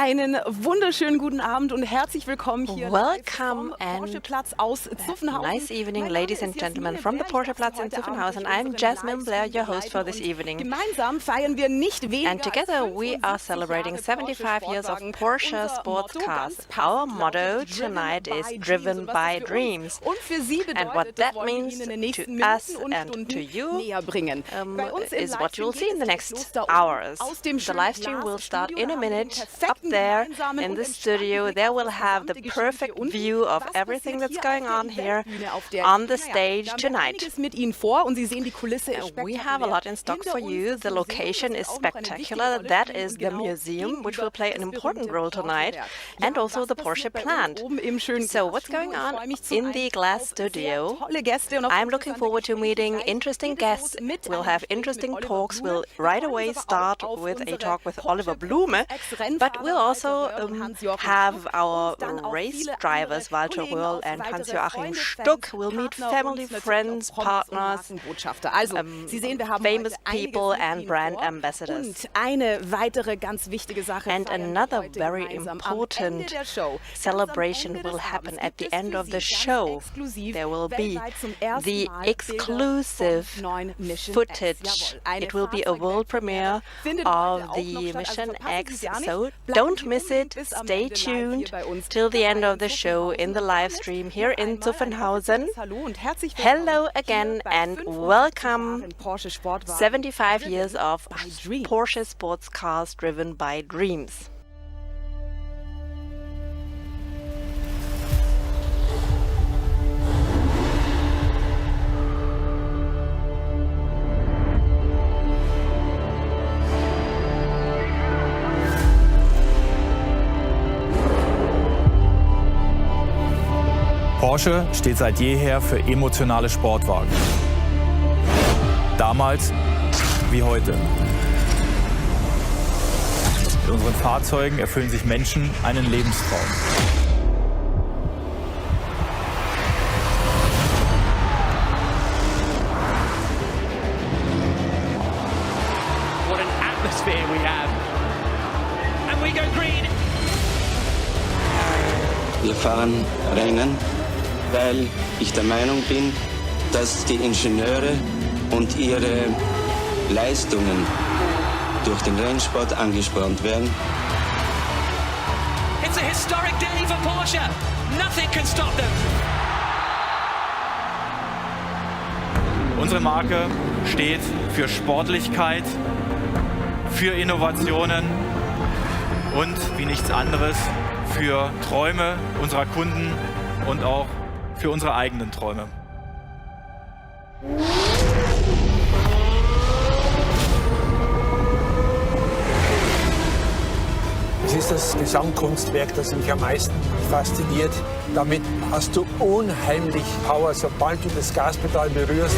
Einen wunderschönen guten Abend und herzlich willkommen hier Welcome vom Porsche-Platz aus Zuffenhausen. Nice evening, ladies and gentlemen, from the Porsche Platz in Zuffenhausen. I'm Jasmine Blair, your host for this evening. Gemeinsam feiern wir nicht weniger And together we are celebrating 75 years of Porsche sports cars. Our motto tonight is driven by dreams. And what that means to us and to you is what you'll see in the next hours. The live stream will start in a minute. Up there in the studio, there will have the perfect view of everything that's going on here on the stage tonight. We have a lot in stock for you. The location is spectacular. That is the museum, which will play an important role tonight, and also the Porsche plant. So what's going on in the glass studio? I'm looking forward to meeting interesting guests. We'll have interesting talks. We'll right away start with a talk with Oliver Blume, but we'll also have our race drivers, Walter Röhrl and Hans-Joachim Stuck. We'll meet family, friends, partners, famous people and brand ambassadors. And another very important celebration will happen at the end of the show. There will be the exclusive footage. It will be a world premiere of the Mission X, so don't miss it. Stay tuned till the end of the show in the live stream here in Zuffenhausen. Hello again and welcome. 75 years of Porsche sports cars driven by dreams. Porsche steht seit jeher für emotionale Sportwagen. Damals wie heute. Mit unseren Fahrzeugen erfüllen sich Menschen einen Lebenstraum. What an atmosphere we have. And we go green. Wir fahren Rennen, weil ich der Meinung bin, dass die Ingenieure und ihre Leistungen durch den Rennsport angespornt werden. It's a historic day for Porsche. Nothing can stop them. Unsere Marke steht für Sportlichkeit, für Innovationen und wie nichts anderes für Träume unserer Kunden und auch für unsere eigenen Träume. Es ist das Gesamtkunstwerk, das mich am meisten fasziniert. Damit hast du unheimlich Power, sobald du das Gaspedal berührst.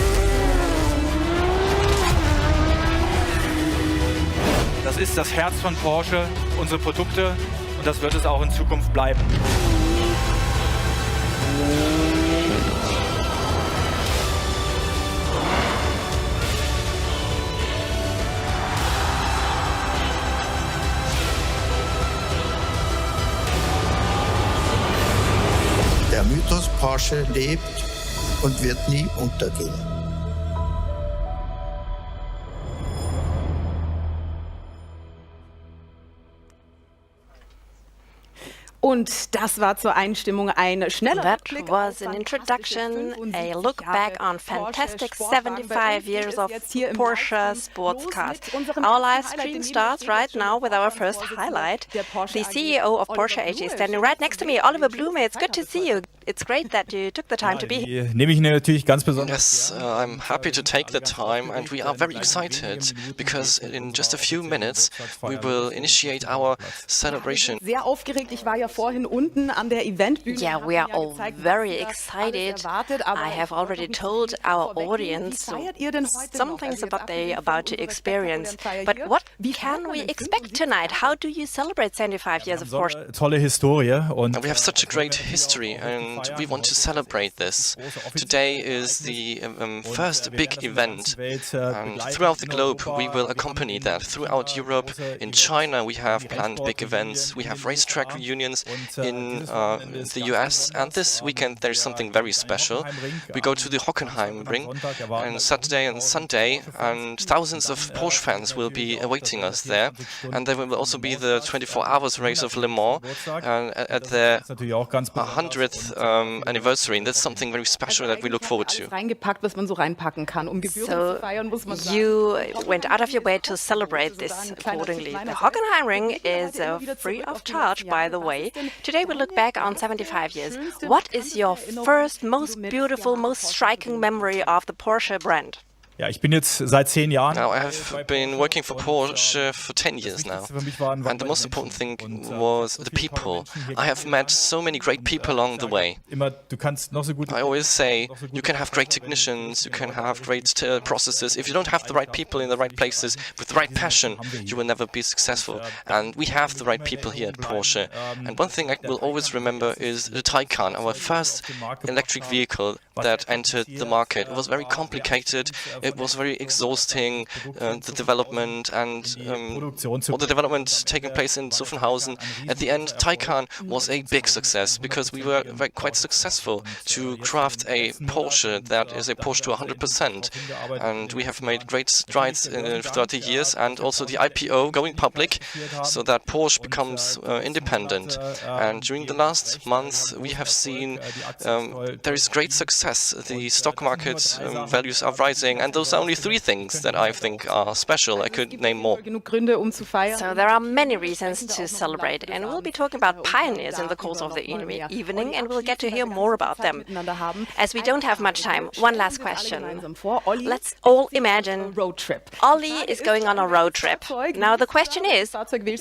Das ist das Herz von Porsche, unsere Produkte, und das wird es auch in Zukunft bleiben. Der Mythos Porsche lebt und wird nie untergehen. Und das war zur Einstimmung ein schneller That was an introduction, a look back on fantastic 75 years of Porsche sports cars. Our live stream starts right now with our first highlight. The CEO of Porsche AG is standing right next to me, Oliver Blume. It's good to see you. It's great that you took the time to be here. Die nehme ich natürlich ganz besonders. Yes, I'm happy to take the time, and we are very excited because in just a few minutes we will initiate our celebration. Sehr aufgeregt. Ich war ja vorhin unten an der Eventbühne. Yeah, we are all very excited. I have already told our audience some things about they're about to experience. But what can we expect tonight? How do you celebrate 75 years of Porsche? Tolle Historie und We have such a great history, and and we want to celebrate this. Today is the first big event, and throughout the globe we will accompany that. Throughout Europe, in China we have planned big events, we have racetrack reunions in the US, and this weekend there's something very special. We go to the Hockenheim ring on Saturday and Sunday, and thousands of Porsche fans will be awaiting us there, and there will also be the 24 hours race of Le Mans at their 100th anniversary, and that's something very special that we look forward to. So you went out of your way to celebrate this accordingly. The Hockenheim ring is free of charge, by the way. Today we look back on 75 years. What is your first, most beautiful, most striking memory of the Porsche brand? Ja, ich bin jetzt seit 10 Jahren. Now, I have been working for Porsche for 10 years now, and the most important thing was the people. I have met so many great people along the way. I always say, you can have great technicians, you can have great processes. If you don't have the right people in the right places with the right passion, you will never be successful. And we have the right people here at Porsche. And one thing I will always remember is the Taycan, our first electric vehicle that entered the market. It was very complicated. It was very exhausting, the development and all the development taking place in Zuffenhausen. At the end, Taycan was a big success because we were quite successful to craft a Porsche that is a Porsche to 100%. And we have made great strides throughout the years, and also the IPO going public so that Porsche becomes independent. And during the last months, we have seen there is great success. The stock market values are rising, and those are only 3 things that I think are special. I could name more. So there are many reasons to celebrate, and we'll be talking about pioneers in the course of the evening, and we'll get to hear more about them. As we don't have much time, one last question. Let's all imagine Olli is going on a road trip. Now the question is,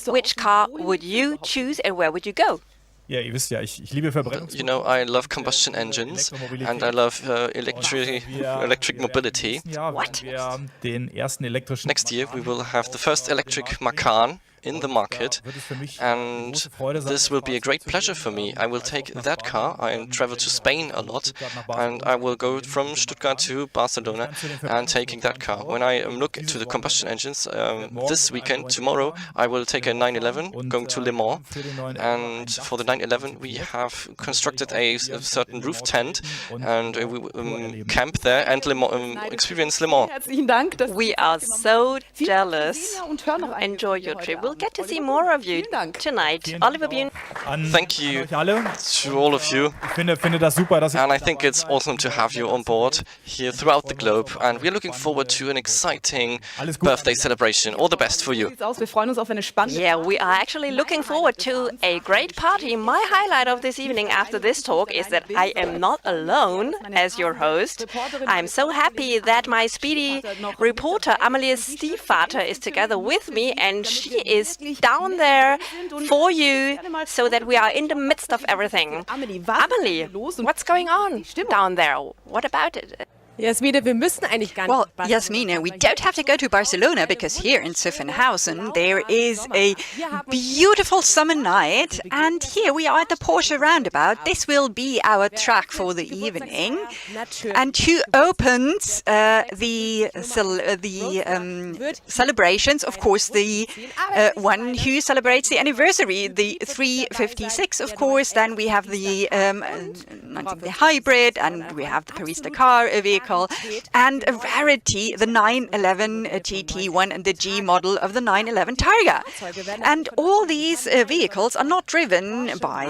which car would you choose and where would you go? You know, I love combustion engines and I love electric mobility. What? Next year we will have the first electric Macan in the market, and this will be a great pleasure for me. I will take that car. I travel to Spain a lot, and I will go from Stuttgart to Barcelona and taking that car. When I look to the combustion engines, this weekend, tomorrow, I will take a 911 going to Le Mans, and for the 911 we have constructed a certain roof tent, and we will camp there and experience Le Mans. We are so jealous. Enjoy your trip. We'll get to see more of you tonight. Oliver Bune. Thank you to all of you. And I think it's awesome to have you on board here throughout the globe. And we're looking forward to an exciting birthday celebration. All the best for you. Yeah, we are actually looking forward to a great party. My highlight of this evening after this talk is that I am not alone as your host. I'm so happy that my speedy reporter Amelie's Stiefvater is together with me, and she is down there for you so that we are in the midst of everything. Amelie, what's going on down there? What about it? Well, Jasmine, we don't have to go to Barcelona because here in Zuffenhausen there is a beautiful summer night, and here we are at the Porsche roundabout. This will be our track for the evening. And who opens the celebrations? Of course, the one who celebrates the anniversary, the 356, of course. Then we have the hybrid, and we have the Paris-Dakar vehicle, and a rarity, the 911 GT1 and the G model of the 911 Targa. And all these vehicles are not driven by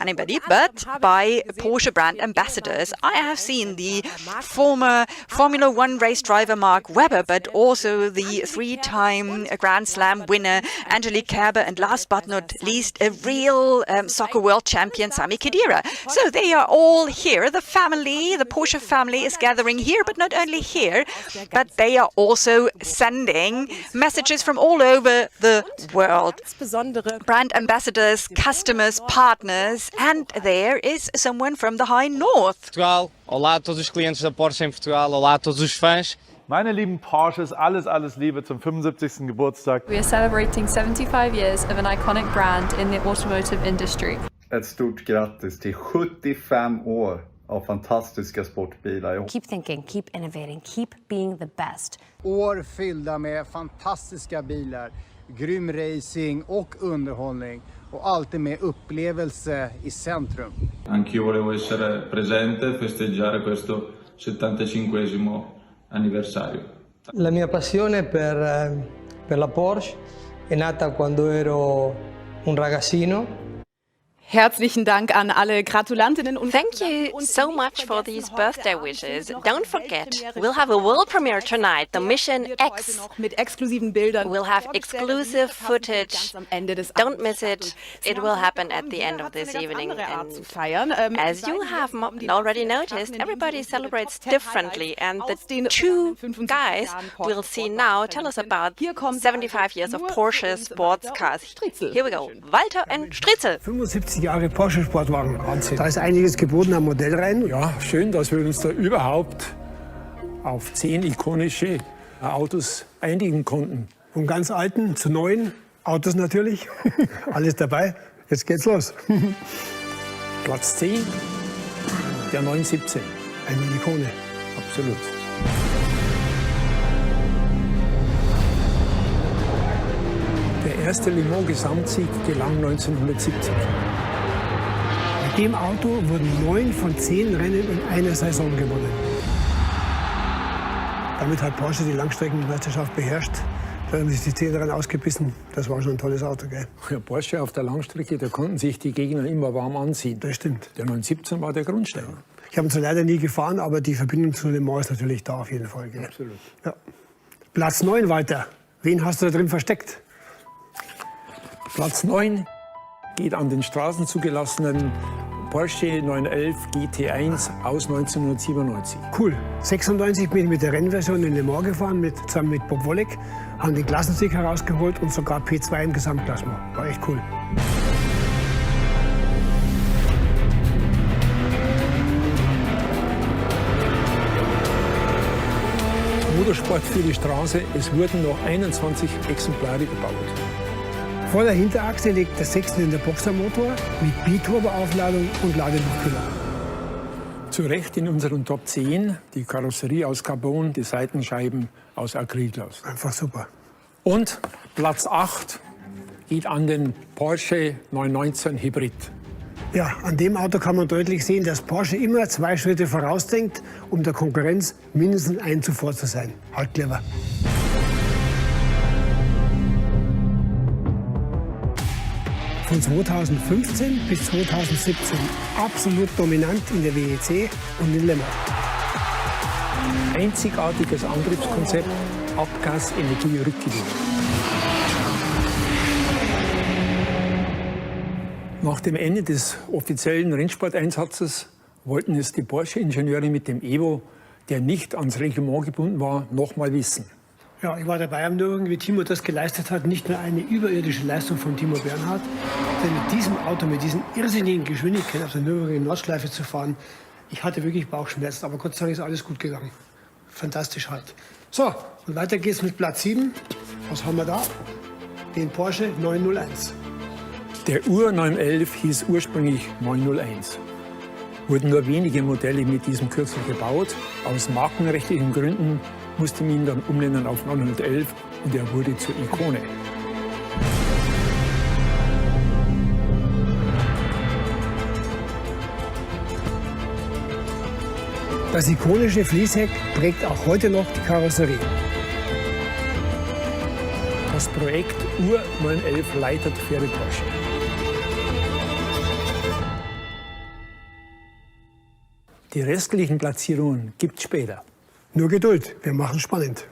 anybody, but by Porsche brand ambassadors. I have seen the former Formula 1 race driver Mark Webber, but also the 3-time Grand Slam winner Angelique Kerber, and last but not least, a real soccer world champion Sami Khedira. So they are all here. The family, the Porsche family, is gathering here, but not only here, but they are also sending messages from all over the world. Brand ambassadors, customers, partners, and there is someone from the high north. Portugal. Olá a todos os clientes da Porsche em Portugal. Olá a todos os fãs. Meine lieben Porsches, alles Liebe zum 75. Geburtstag. We are celebrating 75 years of an iconic brand in the automotive industry. ett stort grattis till 75 år av fantastiska sportbilar. Keep thinking, keep innovating, keep being the best. År fyllda med fantastiska bilar, grym racing och underhållning och alltid med upplevelse i centrum. Anch'io volevo essere presente e festeggiare questo 75esimo anniversario. La mia passione per la Porsche è nata quando ero un ragazzino. Herzlichen Dank an alle Gratulantinnen und Thank you so much for these birthday wishes. Don't forget, we'll have a world premiere tonight, the Mission X. Mit exklusiven Bildern. We'll have exclusive footage. Don't miss it. It will happen at the end of this evening. And as you have already noticed, everybody celebrates differently. And the two guys we'll see now tell us about 75 years of Porsche sports cars. Here we go. Walter and Stritzel. 75 Jahre Porsche Sportwagen. Wahnsinn. Da ist einiges geboten am Modellreihen. Ja, schön, dass wir uns da überhaupt auf 10 ikonische Autos einigen konnten. Von ganz alten zu neuen Autos natürlich. Alles dabei. Jetzt geht's los. Platz 10, der 917. Eine Ikone, absolut. Der erste Le Mans Gesamtsieg gelang 1970. Bei dem Auto wurden 9 von 10 Rennen in einer Saison gewonnen. Damit hat Porsche die Langstreckenmeisterschaft beherrscht. Da haben sich die 10 Rennen ausgebissen. Das war schon ein tolles Auto, gell? Ja, Porsche auf der Langstrecke, da konnten sich die Gegner immer warm anziehen. Das stimmt. Der 917 war der Grundstein. Ja. Ich habe ihn zwar leider nie gefahren, aber die Verbindung zu Le Mans ist natürlich da auf jeden Fall. Gell? Absolut. Ja. Platz 9 weiter. Wen hast du da drin versteckt? Platz 9 geht an den Straßen zugelassenen Porsche 911 GT1 aus 1997. Cool. 96 bin ich mit der Rennversion in Le Mans gefahren, zusammen mit Bob Wollek, haben den Klassensieg herausgeholt und sogar P2 im Gesamtklassement. War echt cool. Motorsport für die Straße. Es wurden noch 21 Exemplare gebaut. Vor der Hinterachse liegt der 6-Zylinder-Boxermotor mit Biturboaufladung und Ladeluftkühler. Zu Recht in unseren Top 10 die Karosserie aus Carbon, die Seitenscheiben aus Acrylglas. Einfach super. Und Platz 8 geht an den Porsche 919 Hybrid. Ja, an dem Auto kann man deutlich sehen, dass Porsche immer 2 Schritte vorausdenkt, um der Konkurrenz mindestens einen zuvor zu sein. Halt clever. Von 2015 bis 2017 absolut dominant in der WEC und in Le Mans. Einzigartiges Antriebskonzept, Abgas, Energie, Rückgewinnung. Nach dem Ende des offiziellen Rennsporteinsatzes wollten es die Porsche-Ingenieure mit dem Evo, der nicht ans Reglement gebunden war, noch mal wissen. Ja, ich war dabei am Nürburgring, wie Timo das geleistet hat. Nicht nur eine überirdische Leistung von Timo Bernhard, denn mit diesem Auto, mit diesen irrsinnigen Geschwindigkeiten auf der Nürburgring Nordschleife zu fahren, ich hatte wirklich Bauchschmerzen. Aber Gott sei Dank ist alles gut gegangen. Fantastisch halt. So, und weiter geht's mit Platz 7. Was haben wir da? Den Porsche 901. Der Ur-911 hieß ursprünglich 901. Wurden nur wenige Modelle mit diesem Kürzel gebaut. Aus markenrechtlichen Gründen musste man ihn dann umnennen auf 911 und er wurde zur Ikone. Das ikonische Fließheck prägt auch heute noch die Karosserie. Das Projekt Ur 911 leitet Ferry Porsche. Die restlichen Platzierungen gibt's später. Nur Geduld, wir machen spannend.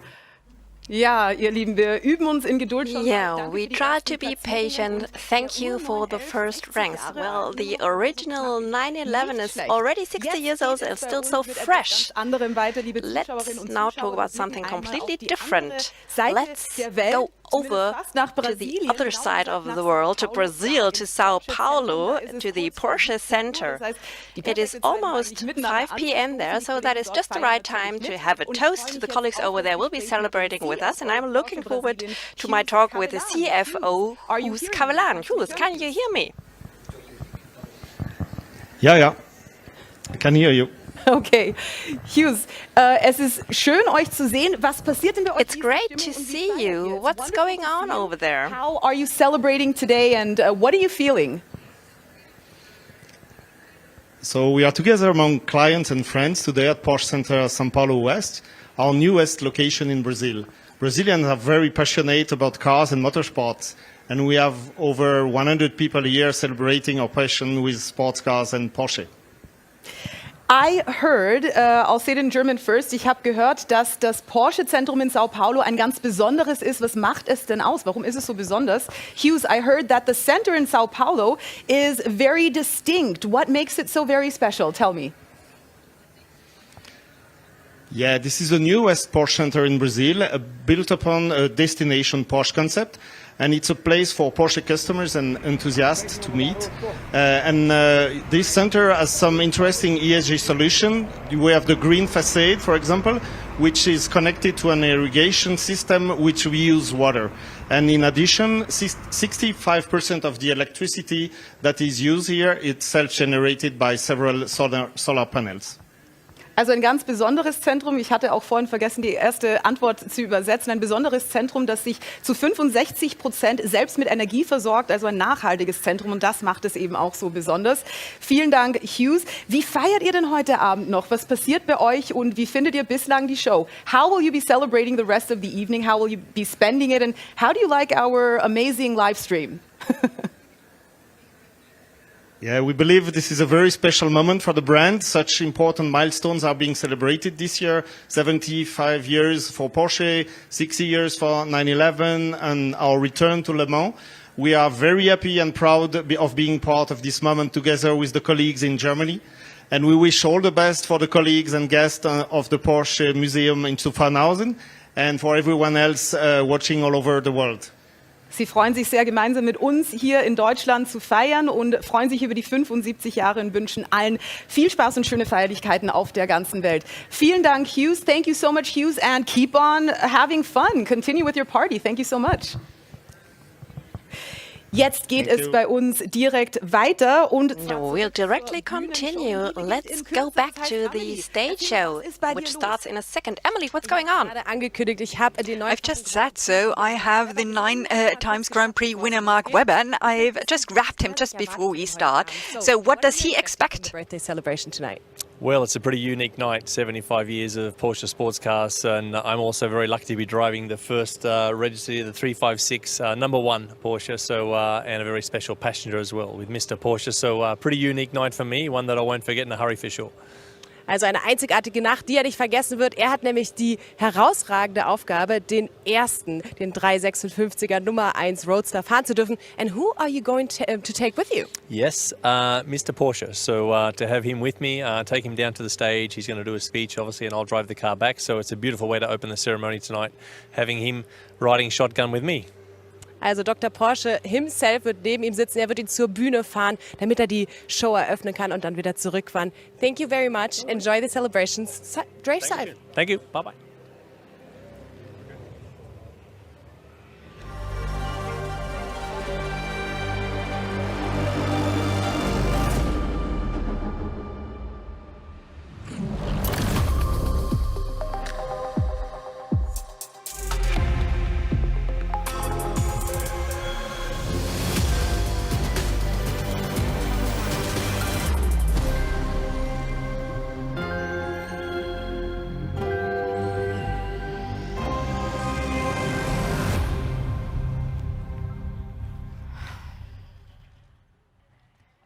Ja, ihr Lieben, wir üben uns in Geduld schon. Yeah, we try to be patient. Thank you for the first ranks. Well, the original 911 is already 60 years old and still so fresh. Let's now talk about something completely different. Let's go over to the other side of the world, to Brazil, to Sao Paulo, to the Porsche Center. It is almost 5 p.m. there, so that is just the right time to have a toast. The colleagues over there will be celebrating with us, and I'm looking forward to my talk with the CFO, Hus Kavelan. Hus, can you hear me? Ja, ja. I can hear you. Okay. Hughes, es ist schön, euch zu sehen. Was passiert denn bei euch? It's great to see you. What's going on over there? How are you celebrating today and what are you feeling? So we are together among clients and friends today at Porsche Center São Paulo West, our newest location in Brazil. Brazilians are very passionate about cars and motorsports, and we have over 100 people a year celebrating our passion with sports cars and Porsche. I heard, I'll say it in German first, ich habe gehört, dass das Porsche-Zentrum in Sao Paulo ein ganz besonderes ist. Was macht es denn aus? Warum ist es so besonders? Hughes, I heard that the center in Sao Paulo is very distinct. What makes it so very special? Tell me. Yeah, this is the newest Porsche Center in Brazil, built upon a destination Porsche concept. And it's a place for Porsche customers and enthusiasts to meet. This center has some interesting ESG solution. We have the green facade, for example, which is connected to an irrigation system which we use water. And in addition, 65% of the electricity that is used here is self-generated by several solar panels. Also ein ganz besonderes Zentrum. Ich hatte auch vorhin vergessen, die erste Antwort zu übersetzen. Ein besonderes Zentrum, das sich zu 65% selbst mit Energie versorgt, also ein nachhaltiges Zentrum. Und das macht es eben auch so besonders. Vielen Dank, Hughes. Wie feiert ihr denn heute Abend noch? Was passiert bei euch und wie findet ihr bislang die Show? How will you be celebrating the rest of the evening? How will you be spending it? And how do you like our amazing live stream? Yeah, we believe this is a very special moment for the brand. Such important milestones are being celebrated this year. 75 years for Porsche, 60 years for 911, and our return to Le Mans. We are very happy and proud of being part of this moment together with the colleagues in Germany. And we wish all the best for the colleagues and guests of the Porsche Museum in Zuffenhausen and for everyone else watching all over the world. Sie freuen sich sehr, gemeinsam mit uns hier in Deutschland zu feiern und freuen sich über die 75 Jahre und wünschen allen viel Spaß und schöne Feierlichkeiten auf der ganzen Welt. Vielen Dank, Hughes. Thank you so much, Hughes, and keep on having fun. Continue with your party. Thank you so much. Jetzt geht es bei uns direkt weiter und we'll directly continue. Let's go back to the stage show, which starts in a second. Emily, what's going on? I've just said so. I have the 9 times Grand Prix winner Mark Webber, and I've just grabbed him just before we start. So what does he expect? Birthday celebration tonight. Well, it's a pretty unique night, 75 years of Porsche sports cars, and I'm also very lucky to be driving the first registered, the 356 #1 Porsche, so and a very special passenger as well with Mr. Porsche, so a pretty unique night for me, one that I won't forget in a hurry for sure. Also eine einzigartige Nacht, die er nicht vergessen wird. Er hat nämlich die herausragende Aufgabe, den 356er Nummer 1 Roadster fahren zu dürfen. And who are you going to take with you? Yes, Mr. Porsche. So to have him with me, take him down to the stage. He's going to do a speech, obviously, and I'll drive the car back. So it's a beautiful way to open the ceremony tonight, having him riding shotgun with me. Also Dr. Porsche himself wird neben ihm sitzen, er wird ihn zur Bühne fahren, damit er die Show eröffnen kann und dann wieder zurückfahren. Thank you very much. Enjoy the celebrations. Drive safe. Thank you. Bye-bye.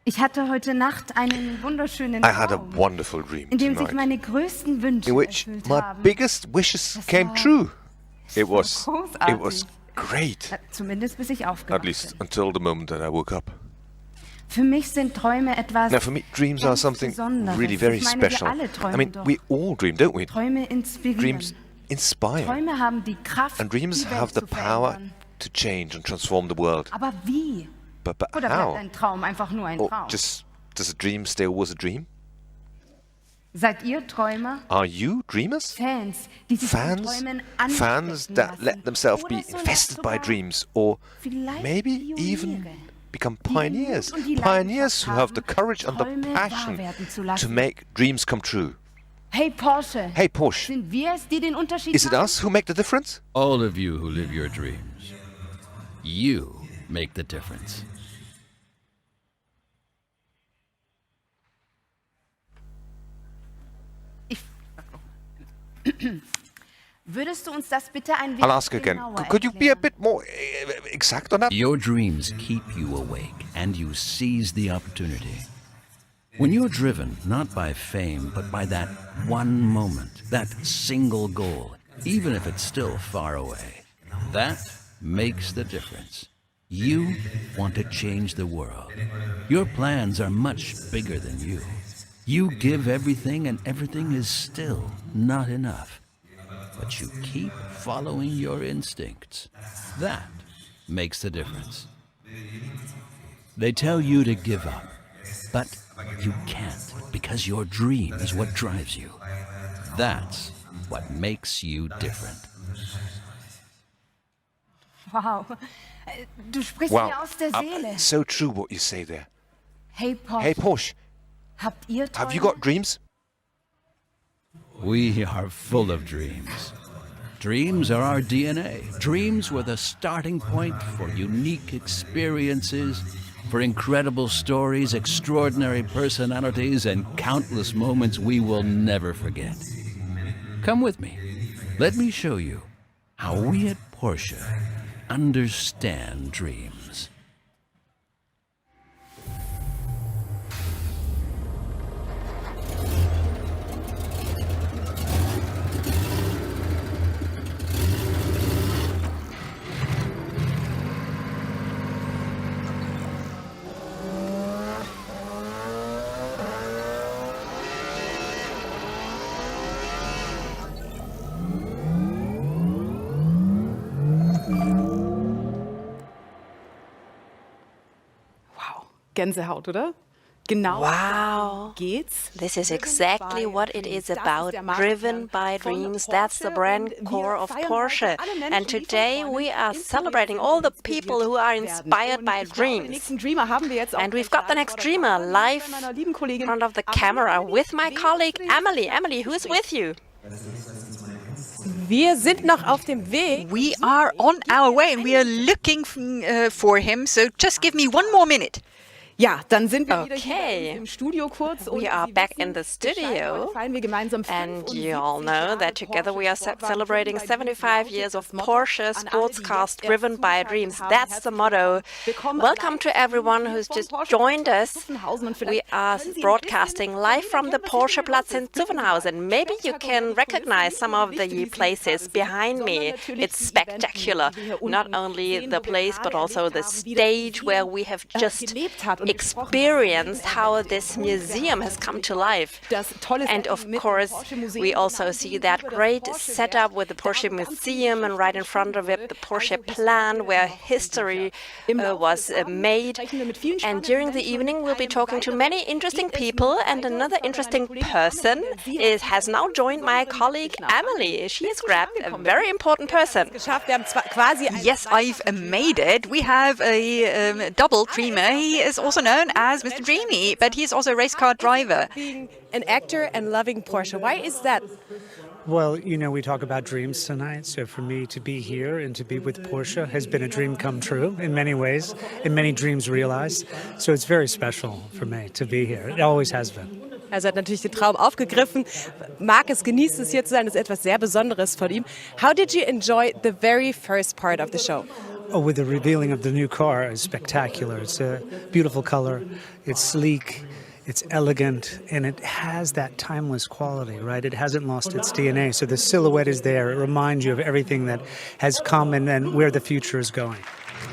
Ich hatte heute Nacht einen wunderschönen I had a wonderful dream in dem sich tonight, meine größten Wünsche in which erfüllt my haben. biggest wishes came true. It was great, Zumindest bis ich aufgewacht at least until the moment that I woke up. Für mich sind Träume etwas Now, for me, dreams are ganz something Besonderes. really very Ich meine, wir special. alle I träumen mean, doch. we all dream, don't we? Träume inspirieren. Dreams inspire, Träume haben die Kraft, and dreams die Welt have the zu power verändern. to change and transform the world. Aber wie? But Oder bleibt how? ein Traum einfach nur ein Or Traum? just does a dream stay always a dream? Seid ihr Träumer? Are you dreamers? Fans, die sich von Fans, Träumen fans anstecken that lassen. let themselves be Oder sogar infested by dreams, or vielleicht maybe Pioniere. even become pioneers. Pioneers who have the courage and the passion to make dreams come true. Hey Porsche. Hey Porsche. Sind wir es, die den Unterschied Is it us who make the difference? All of you who live your dreams. You make the difference. Würdest du uns das bitte ein I'll ask again. Could you be a bit more exact on that? Your dreams keep you awake, and you seize the opportunity. When you're driven not by fame, but by that one moment, that single goal, even if it's still far away, that makes the difference. You want to change the world. Your plans are much bigger than you. You give everything, and everything is still not enough. But you keep following your instincts. That makes the difference. They tell you to give up, but you can't, because your dream is what drives you. That's what makes you different. Wow. Du sprichst mir aus der Seele. So true what you say there. Hey Porsche. Hey Porsche. Habt ihr Träume? Have you got dreams? We are full of dreams. Dreams are our DNA. Dreams were the starting point for unique experiences, for incredible stories, extraordinary personalities, and countless moments we will never forget. Come with me. Let me show you how we at Porsche understand dreams. Gänsehaut, oder? Genau. Wow. Geht's? This is exactly what it is about, driven by dreams. That's the brand core of Porsche. And today we are celebrating all the people who are inspired by dreams. And we've got the next dreamer live in front of the camera with my colleague Emily. Emily, who is with you? Wir sind noch auf dem Weg. We are on our way and we are looking for him. So just give me one more minute. Ja, dann sind wir wieder hier im Studio kurz. We are back in the studio, and you all know that together we are celebrating 75 years of Porsche sports cars driven by dreams. That's the motto. Welcome to everyone who's just joined us. We are broadcasting live from the Porsche Platz in Zuffenhausen. Maybe you can recognize some of the places behind me. It's spectacular. Not only the place, but also the stage where we have just experienced how this museum has come to life. And of course, we also see that great setup with the Porsche Museum, and right in front of it, the Porsche Plan, where history was made. And during the evening, we'll be talking to many interesting people, and another interesting person has now joined my colleague Emily. She has grabbed a very important person. Yes, I've made it. We have a double dreamer. He is also known as Mr. Dreamy, but he's also a race car driver. Being an actor and loving Porsche, why is that? Well, you know, we talk about dreams tonight, so for me to be here and to be with Porsche has been a dream come true in many ways, and many dreams realized. So it's very special for me to be here. It always has been. Also hat natürlich den Traum aufgegriffen, mag es, genießt es hier zu sein, das ist etwas sehr Besonderes von ihm. How did you enjoy the very first part of the show? Oh, with the revealing of the new car is spectacular. It's a beautiful color, it's sleek, it's elegant, and it has that timeless quality, right? It hasn't lost its DNA. So the silhouette is there. It reminds you of everything that has come and where the future is going.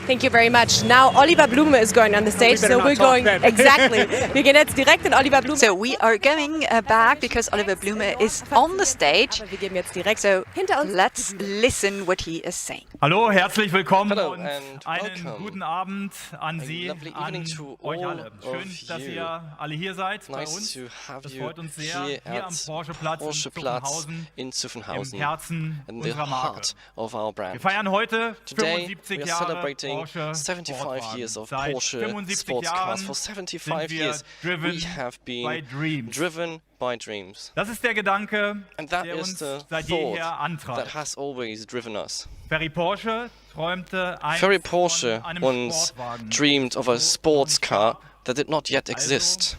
Thank you very much. Now Oliver Blume is going on the stage, so we're going exactly. Wir gehen jetzt direkt in Oliver Blume. So we are going back because Oliver Blume is on the stage. Wir gehen jetzt direkt so let's listen what he is saying. Hallo, herzlich willkommen und and einen guten Abend an Sie, an euch alle. Schön, dass you. ihr alle hier seid bei Nice uns. to have Das you freut uns sehr, here hier am at Porsche Platz in Zuffenhausen, in im Herzen in the unserer Marke. heart of our brand. Wir feiern heute Today 75 we are Jahre celebrating celebrating 75 years of Porsche sports cars. For 75 years, we have been driven by dreams. Das ist der Gedanke, and that der is uns the seit thought jeher antreibt. that has always driven us. Ferry Porsche träumte Ferry Porsche once dreamed of a sports car that did not yet exist.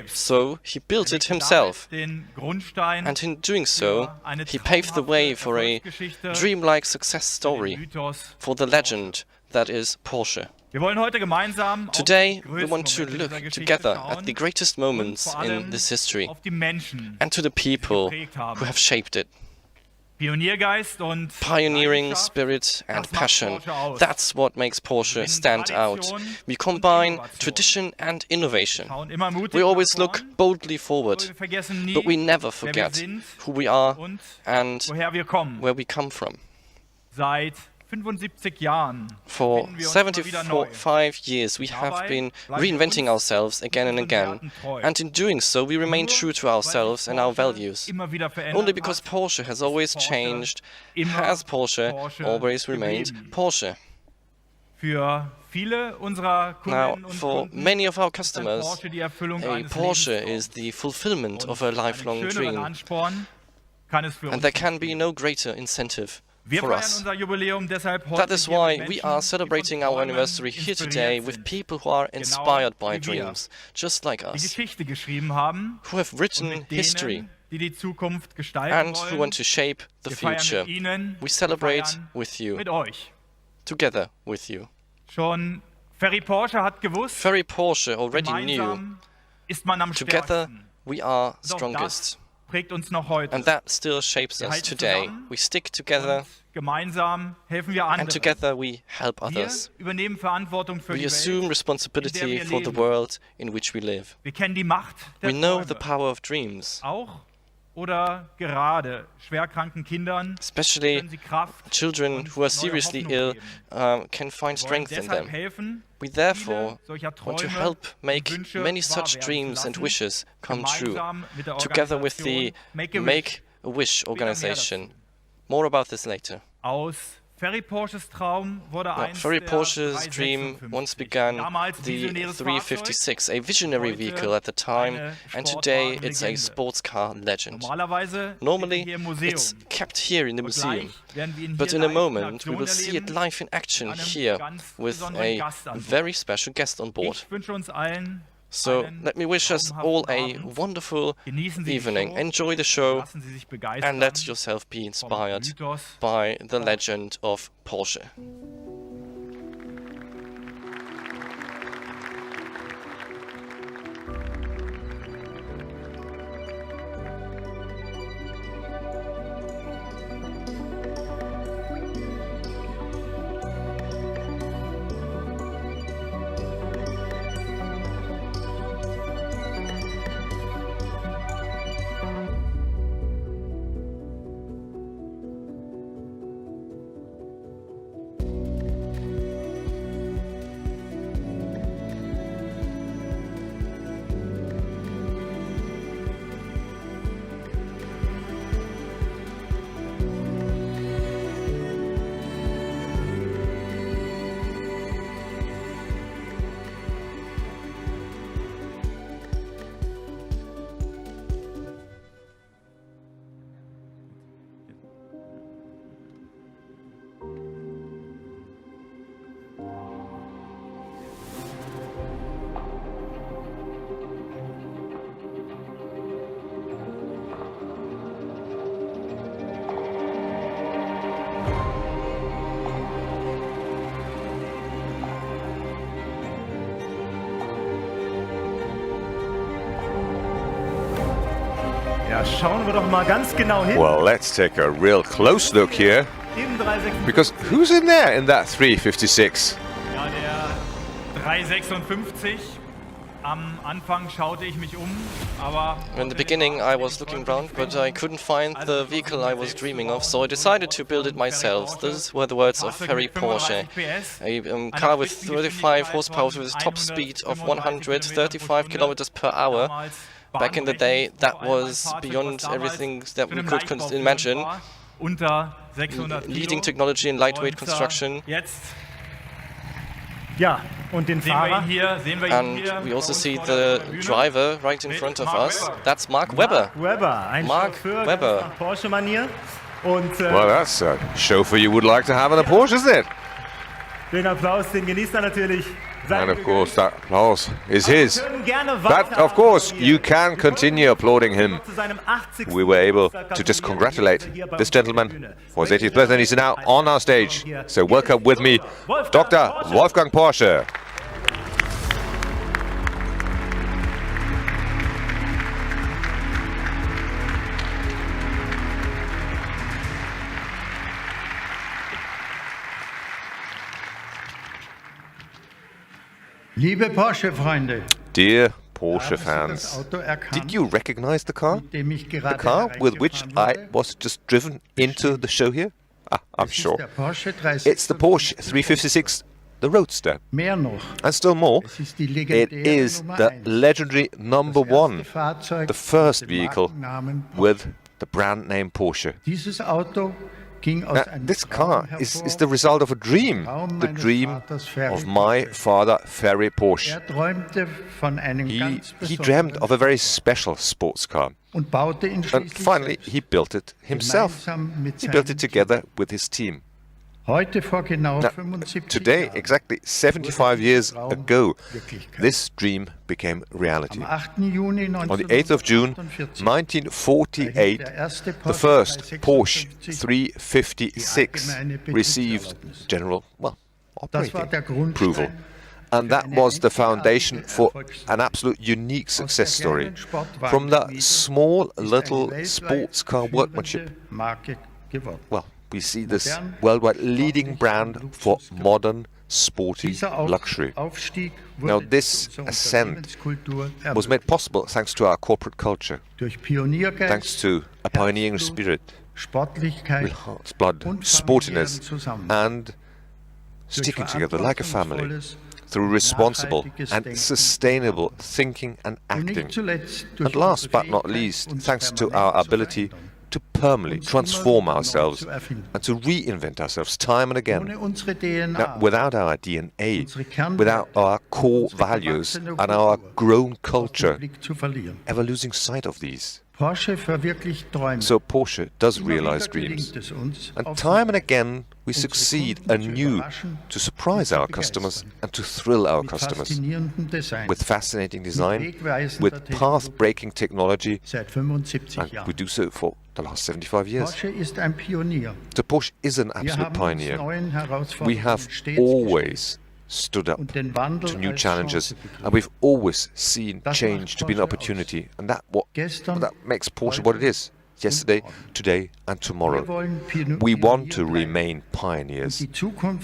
So he built it himself, and in doing so, he paved the way for a dreamlike success story, for the legend that is Porsche. Today, we want to look together at the greatest moments in this history and to the people who have shaped it. Pioneering spirit and passion. That's what makes Porsche stand out. We combine tradition and innovation. We always look boldly forward, but we never forget who we are and where we come from. For 75 years, we have been reinventing ourselves again and again, and in doing so, we remain true to ourselves and our values. Only because Porsche has always changed, has Porsche always remained Porsche. Now, for many of our customers, a Porsche is the fulfillment of a lifelong dream, and there can be no greater incentive for us. That is why we are celebrating our anniversary here today with people who are inspired by dreams, just like us, who have written history and who want to shape the future. We celebrate with you, together with you. Ferry Porsche already knew, together we are strongest. And that still shapes us today. We stick together, and together we help others. We assume responsibility for the world in which we live. We know the power of dreams. Especially children who are seriously ill can find strength in them. We therefore want to help make many such dreams and wishes come true, together with the Make-A-Wish organization. More about this later. Ferry Porsche's dream once began the 356, a visionary vehicle at the time, and today it's a sports car legend. Normally, it's kept here in the museum, but in a moment we will see it live in action here with a very special guest on board. So let me wish us all a wonderful evening. Enjoy the show and let yourself be inspired by the legend of Porsche. Schauen wir doch mal ganz genau hin. Well, let's take a real close look here. Because who's in there in that 356? Ja, der 356. Am Anfang schaute ich mich aber in the beginning I was looking around, but I couldn't find the vehicle I was dreaming of, so I decided to build it myself. Those were the words of Ferry Porsche, a car with 35 horsepower with a top speed of 135 kilometers per hour. Back in the day, that was beyond everything that we could imagine. Leading technology in lightweight construction. Ja, und den Fahrer. And we also see the driver right in front of us. That's Mark Webber. Ein Mark Chauffeur, Webber. ganz nach Porsche-Manier. Und Well, that's a chauffeur you would like to have in a Porsche, isn't it? den Applaus, den genießt er natürlich. And of course, that applause is his. But of course, you can continue applauding him. We were able to just congratulate this gentleman for his 80th birthday, and he's now on our stage. So welcome with me, Dr. Wolfgang Porsche. Liebe Porsche-Freunde, Dear Porsche fans, did you recognize the car? The car with which I was just driven into the show here? I'm sure. It's the Porsche 356, the Roadster. And still more, it is the legendary number one, the first vehicle with the brand name Porsche. Now, this car is the result of a dream, the dream of my father, Ferry Porsche. He dreamt of a very special sports car. And finally, he built it himself. He built it together with his team. Now, today, exactly 75 years ago, this dream became reality. On the 8th of June 1948, the first Porsche 356 received general, operating approval. And that was the foundation for an absolute unique success story. From the small little sports car workmanship, we see this worldwide leading brand for modern, sporty luxury. Now, this ascent was made possible thanks to our corporate culture, thanks to a pioneering spirit, with heart's blood, sportiness, and sticking together like a family through responsible and sustainable thinking and acting. And last but not least, thanks to our ability to permanently transform ourselves and to reinvent ourselves time and again. Now, without our DNA, without our core values and our grown culture, ever losing sight of these. So Porsche does realize dreams, and time and again we succeed anew to surprise our customers and to thrill our customers with fascinating design, with path-breaking technology, and we do so for the last 75 years. So Porsche is an absolute pioneer. We have always stood up to new challenges, and we've always seen change to be an opportunity, and that makes Porsche what it is. Yesterday, today and tomorrow. We want to remain pioneers,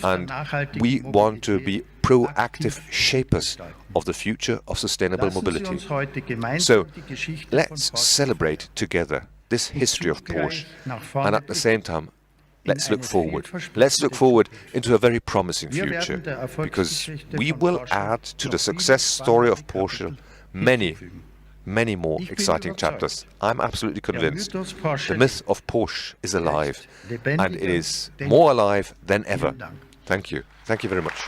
and we want to be proactive shapers of the future of sustainable mobility. So let's celebrate together this history of Porsche, and at the same time let's look forward. Let's look forward into a very promising future, because we will add to the success story of Porsche many more exciting chapters. I'm absolutely convinced the myth of Porsche is alive, and it is more alive than ever. Thank you. Thank you very much.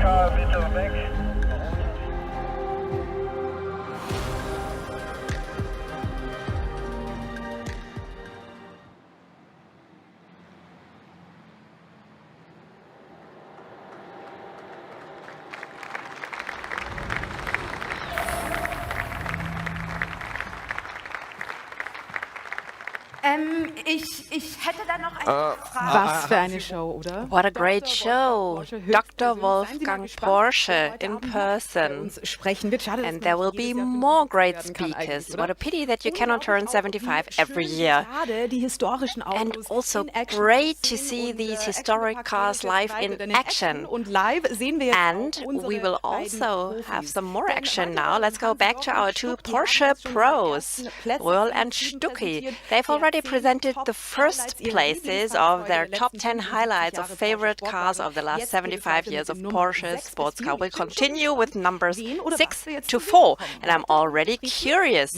car, bitte weg. Ich hätte da noch eine Frage. Was für eine Show, oder? What a great show. Dr. Wolfgang Porsche in person. And there will be more great speakers. What a pity that you cannot turn 75 every year. And also great to see these historic cars live in action. And we will also have some more action now. Let's go back to our two Porsche pros, Röhrl and Stucki. They've already presented the first places of their top 10 highlights of favorite cars of the last 75 years of Porsche sports car. We'll continue with numbers 6 to 4. And I'm already curious.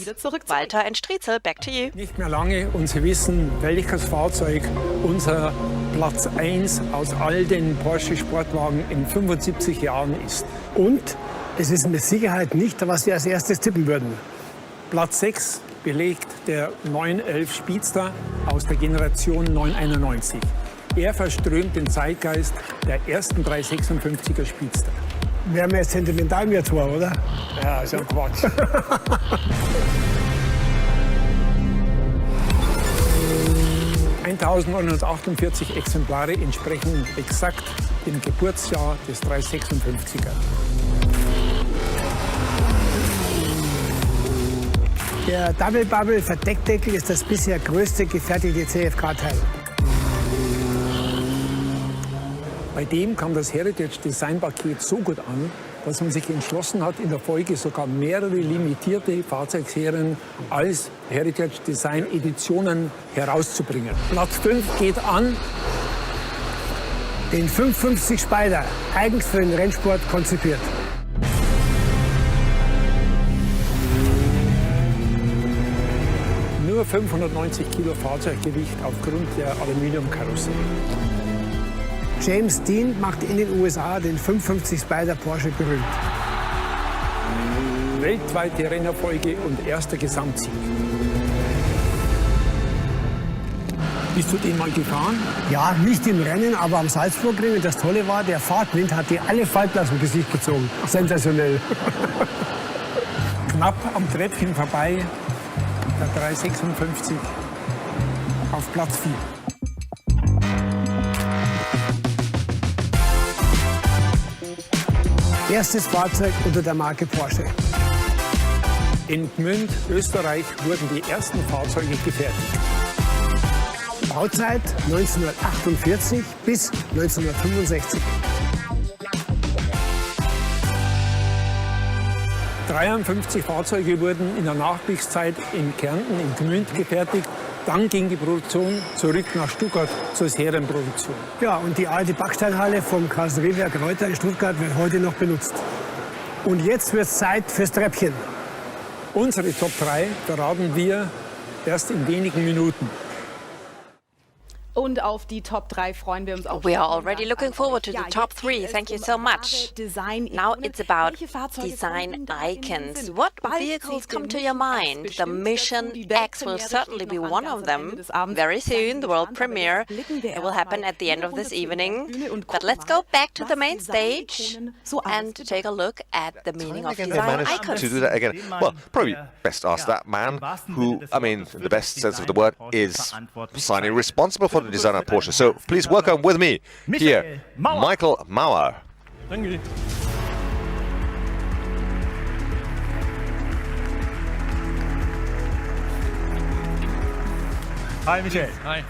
Walter and Striezel, back to you. Nicht mehr lange und Sie wissen, welches Fahrzeug unser Platz 1 aus all den Porsche-Sportwagen in 75 Jahren ist. Und es ist mit Sicherheit nicht, was wir als erstes tippen würden. Platz 6 belegt der 911 Speedster aus der Generation 991. Er verströmt den Zeitgeist der ersten 356er Speedster. Wären wir jetzt sentimental, wir zwei, oder? Ja, ist ja Quatsch. (1948) Exemplare entsprechen exakt dem Geburtsjahr des 356er. Der Double Bubble Verdeckdeckel ist das bisher größte gefertigte CFK-Teil. Bei dem kam das Heritage Design Paket so gut an, dass man sich entschlossen hat, in der Folge sogar mehrere limitierte Fahrzeugserien als Heritage Design Editionen herauszubringen. Platz 5 geht an den 550 Spider, eigens für den Rennsport konzipiert. Nur 590 Kilo Fahrzeuggewicht aufgrund der Aluminiumkarosserie. James Dean macht in den USA den 550 Spider Porsche berühmt. Weltweite Rennerfolge und erster Gesamtsieg. Bist du den mal gefahren? Ja, nicht im Rennen, aber am Salzburgring. Und das Tolle war, der Fahrtwind hat dir alle Falten aus dem Gesicht gezogen. Sensationell. Knapp am Treppchen vorbei, der 356 auf Platz 4. Erstes Fahrzeug unter der Marke Porsche. In Gmünd, Österreich, wurden die ersten Fahrzeuge gefertigt. Bauzeit 1948 bis 1965. 53 Fahrzeuge wurden in der Nachkriegszeit in Kärnten, in Gmünd gefertigt. Dann ging die Produktion zurück nach Stuttgart zur Serienproduktion. Ja, und die alte Backsteinhalle vom Karosseriewerk Reuter in Stuttgart wird heute noch benutzt. Und jetzt wird es Zeit fürs Treppchen. Unsere Top 3 verraten wir erst in wenigen Minuten. Und auf die Top 3 freuen wir uns auch. We are already looking forward to the top 3. Thank you so much. Now it's about design icons. What vehicles come to your mind? The Mission X will certainly be one of them. Very soon, the world premiere. It will happen at the end of this evening. But let's go back to the main stage and take a look at the meaning of design icons. To do that again. Well, probably best ask that man who, I mean, in the best sense of the word, is signing responsible for the design of Porsche. So please welcome with me here, Michael Mauer. Danke. Hi, Michael. Hi.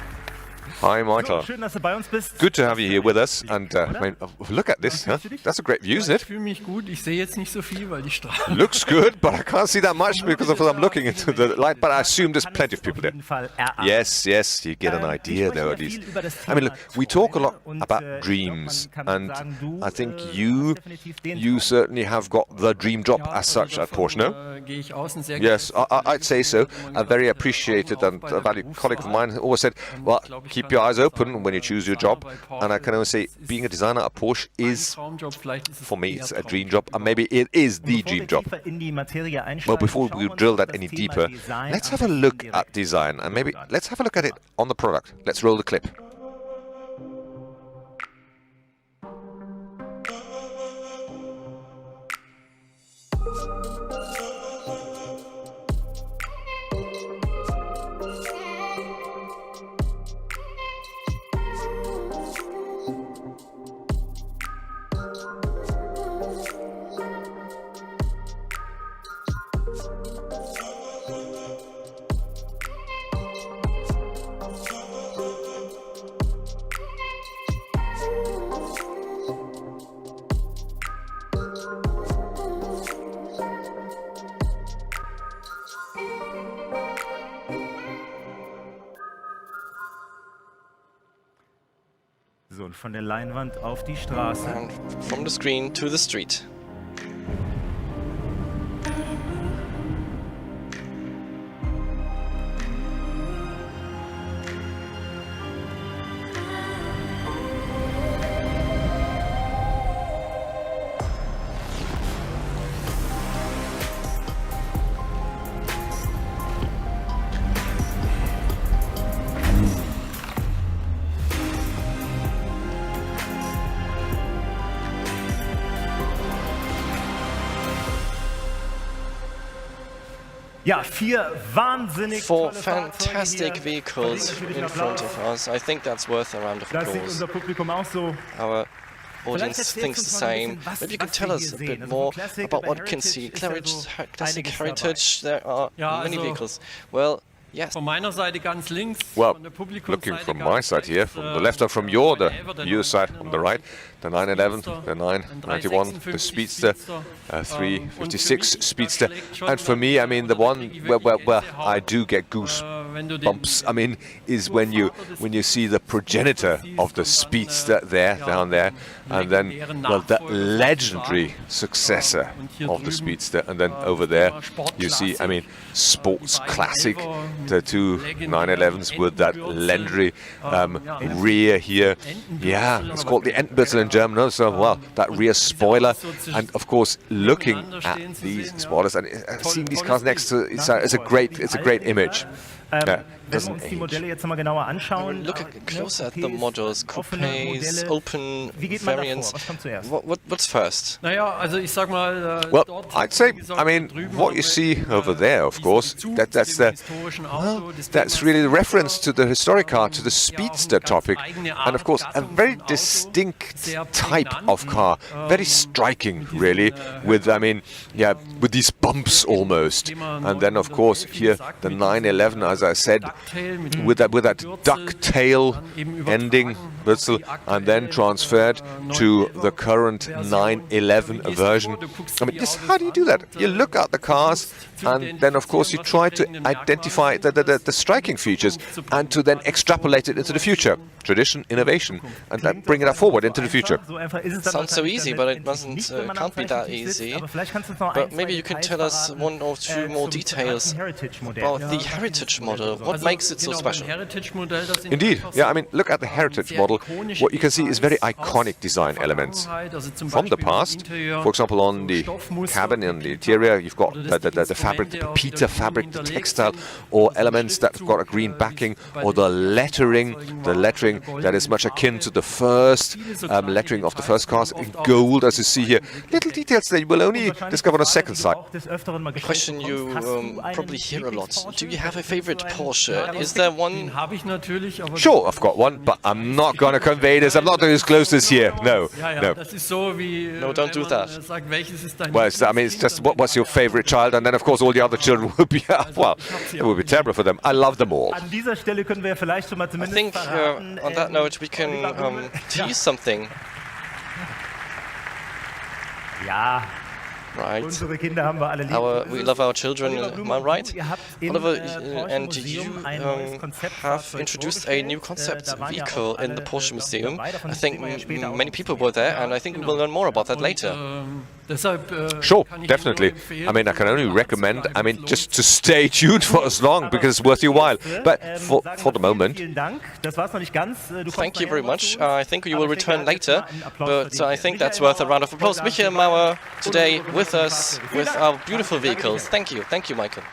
Hi, Michael. Schön, dass du bei uns bist. Good to have you here with us. And I mean, look at this. Huh? That's a great view, isn't it? Ich fühle mich gut. Ich sehe jetzt nicht so viel, weil die Strahlung. Looks good, but I can't see that much because I'm looking into the light. But I assume there's plenty of people there. Yes, yes, you get an idea there at least. I mean, look, we talk a lot about dreams, and I think you certainly have got the dream job as such at Porsche, no? Yes, I'd say so. A very appreciated and a valued colleague of mine always said, well, keep keep your eyes open when you choose your job. And I can only say, being a designer at Porsche is, for me, it's a dream job, and maybe it is the dream job. Well, before we drill that any deeper, let's have a look at design, and maybe let's have a look at it on the product. Let's roll the clip. So, und von der Leinwand auf die Straße. And from the screen to the street. Ja, four fantastic vehicles in front of us. I think that's worth a round of applause. Our audience thinks the same. Maybe you can tell us a bit more about what you can see. Classic heritage, there are many vehicles. Well, yes. Well, looking from my side here, from the left or from your side, on the right, the 911, the 991, the Speedster, 356 Speedster, and for me, I mean, the one where I do get goosebumps, I mean, is when you see the progenitor of the Speedster down there, and then, well, the legendary successor of the Speedster, and then over there, you see, I mean, sports classic, the two 911s with that legendary rear here. Yeah, it's called the Endbüttel in German, so, well, that rear spoiler, and of course, looking at these spoilers and seeing these cars next to it's a great image. Doesn't age. Look closer at the models, coupes, open variants. What's first? Well, I'd say, I mean, what you see over there, of course, that's really the reference to the historic car, to the Speedster topic, and of course, a very distinct type of car, very striking, really, with, I mean, yeah, with these bumps almost, and then, of course, here the 911, as I said, with that duck-tail ending, and then transferred to the current 911 version. I mean, just how do you do that? You look at the cars, and then, of course, you try to identify the striking features, and to then extrapolate it into the future. Tradition, innovation, and then bring it forward into the future. Sounds so easy, but it can't be that easy. But maybe you can tell us one or two more details about the heritage model. What makes it so special? Indeed, yeah, I mean, look at the heritage model. What you can see is very iconic design elements from the past. For example, on the cabin, in the interior, you've got the fabric, the pepita fabric, the textile, or elements that have got a green backing, or the lettering that is much akin to the first lettering of the first cars in gold, as you see here. Little details that you will only discover on the second side. A question you probably hear a lot. Do you have a favorite Porsche? Is there one? Sure, I've got one, but I'm not going to convey this. I'm not going to disclose this here. No. No, don't do that. Well, I mean, it's just what's your favorite child, and then of course all the other children would be, well, it would be terrible for them. I love them all. I think on that note we can tease something. Right. We love our children, am I right? Oliver, and you have introduced a new concept vehicle in the Porsche Museum. I think many people were there, and I think we will learn more about that later. Sure, definitely. I mean, I can only recommend, just to stay tuned for as long, because it's worth your while. But for the moment... Thank you very much. I think we will return later, but I think that's worth a round of applause. Michael Mauer today with us, with our beautiful vehicles. Thank you. Thank you, Michael.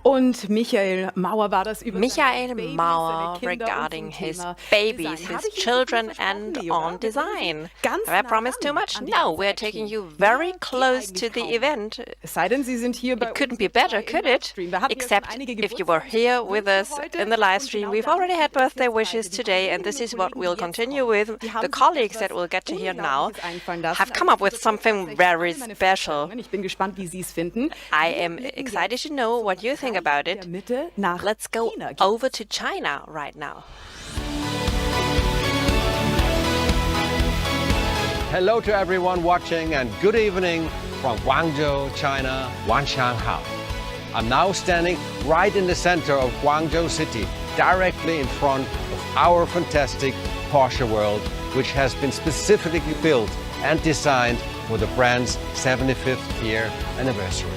Und Michael Mauer war das über Michael Mauer regarding his babies, his children, and on design. Have I promised too much? No, we're taking you very close to the event. It couldn't be better, could it? Except if you were here with us in the live stream. We've already had birthday wishes today, and this is what we'll continue with. The colleagues that we'll get to hear now have come up with something very special. I am excited to know what you think about it. Let's go over to China right now. Hello to everyone watching and good evening from Guangzhou, China, Wanshanghao. I'm now standing right in the center of Guangzhou city, directly in front of our fantastic Porsche world, which has been specifically built and designed for the brand's 75th year anniversary.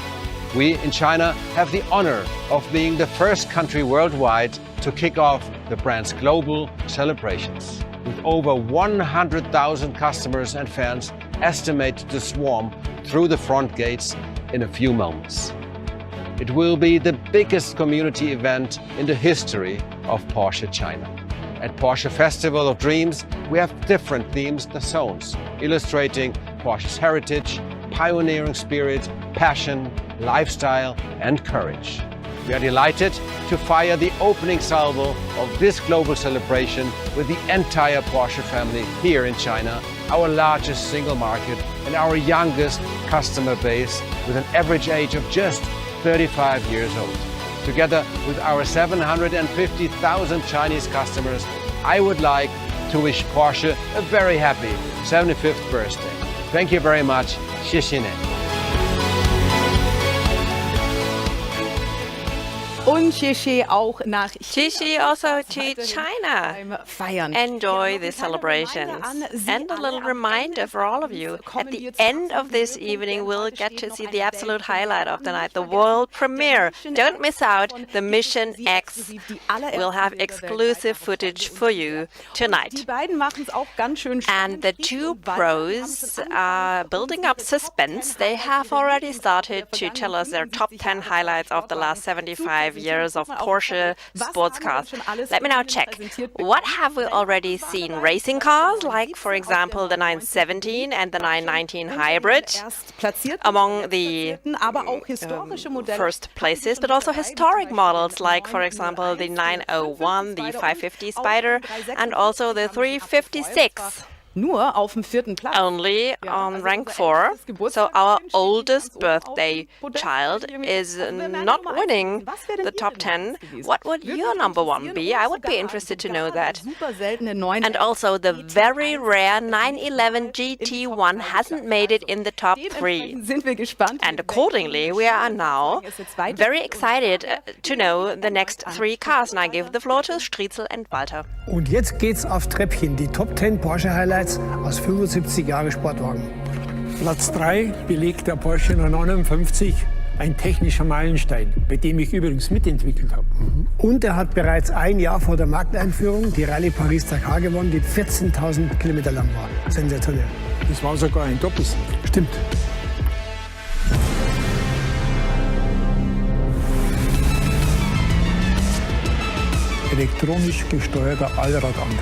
We in China have the honor of being the first country worldwide to kick off the brand's global celebrations. With over 100,000 customers and fans estimated to swarm through the front gates in a few moments. It will be the biggest community event in the history of Porsche China. At Porsche Festival of Dreams, we have different themes, the zones, illustrating Porsche's heritage, pioneering spirit, passion, lifestyle and courage. We are delighted to fire the opening salvo of this global celebration with the entire Porsche family here in China, our largest single market and our youngest customer base with an average age of just 35 years old. Together with our 750,000 Chinese customers, I would like to wish Porsche a very happy 75th birthday. Thank you very much. 谢谢您. Und Xie auch nach Xie also to China. Enjoy the celebrations. And a little reminder for all of you, at the end of this evening, we'll get to see the absolute highlight of the night, the world premiere. Don't miss out, the Mission X. We'll have exclusive footage for you tonight. And the two pros are building up suspense. They have already started to tell us their top 10 highlights of the last 75 years of Porsche sports cars. Let me now check. What have we already seen? Racing cars, like for example the 917 and the 919 hybrid among the first places, but also historic models like for example the 901, the 550 Spider and also the 356. Nur auf dem 4. Platz. Only on rank 4. So our oldest birthday child is not winning the top 10. What would your number 1 be? I would be interested to know that. And also the very rare 911 GT1 hasn't made it in the top 3. And accordingly, we are now very excited to know the next 3 cars. And I give the floor to Striezel and Walter. Und jetzt geht's auf Treppchen, die Top 10 Porsche Highlights aus 75 Jahre Sportwagen. Platz 3 belegt der Porsche 959, ein technischer Meilenstein, bei dem ich übrigens mitentwickelt habe. Und er hat bereits ein Jahr vor der Markteinführung die Rallye Paris-Dakar gewonnen, die 14.000 Kilometer lang war. Sensationell. Das war sogar ein Doppelsieg. Stimmt. Elektronisch gesteuerter Allradantrieb.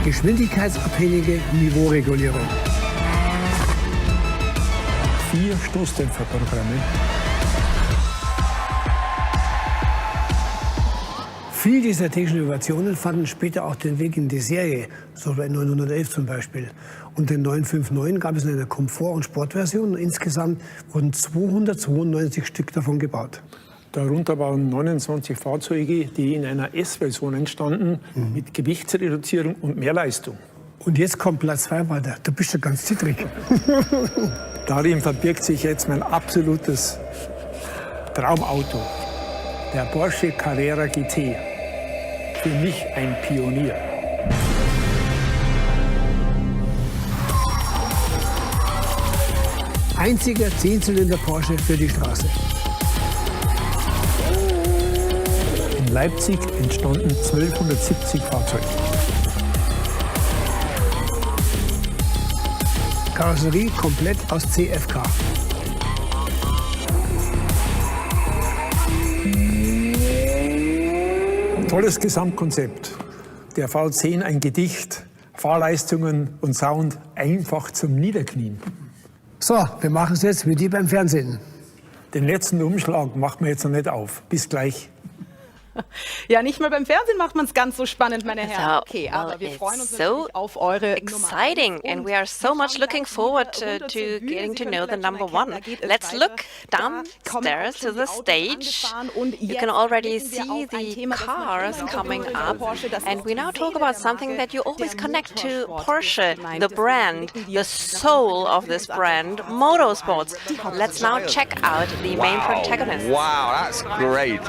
Geschwindigkeitsabhängige Niveauregulierung. 4 Stoßdämpferprogramme. Viele dieser technischen Innovationen fanden später auch den Weg in die Serie, so bei 911 zum Beispiel. Und den 959 gab es in einer Komfort- und Sportversion. Insgesamt wurden 292 Stück davon gebaut. Darunter waren 29 Fahrzeuge, die in einer S-Version entstanden, mit Gewichtsreduzierung und mehr Leistung. Und jetzt kommt Platz 2, Walter. Du bist ja ganz zittrig. Darin verbirgt sich jetzt mein absolutes Traumauto. Der Porsche Carrera GT. Für mich ein Pionier. Einziger 10-Zylinder Porsche für die Straße. In Leipzig entstanden 1270 Fahrzeuge. Karosserie komplett aus CFK. Tolles Gesamtkonzept. Der V10 ein Gedicht, Fahrleistungen und Sound einfach zum Niederknien. So, wir machen es jetzt wie die beim Fernsehen. Den letzten Umschlag machen wir jetzt noch nicht auf. Bis gleich. Ja, nicht mal beim Fernsehen macht man es ganz so spannend, meine Herren. Okay, well, aber wir freuen uns so natürlich auf eure exciting, and we are so much looking forward to getting to know the number one. Let's look downstairs to the stage. You can already see the cars coming up, and we now talk about something that you always connect to Porsche, the brand, the soul of this brand, motorsports. Let's now check out the main protagonists. Wow, that's great.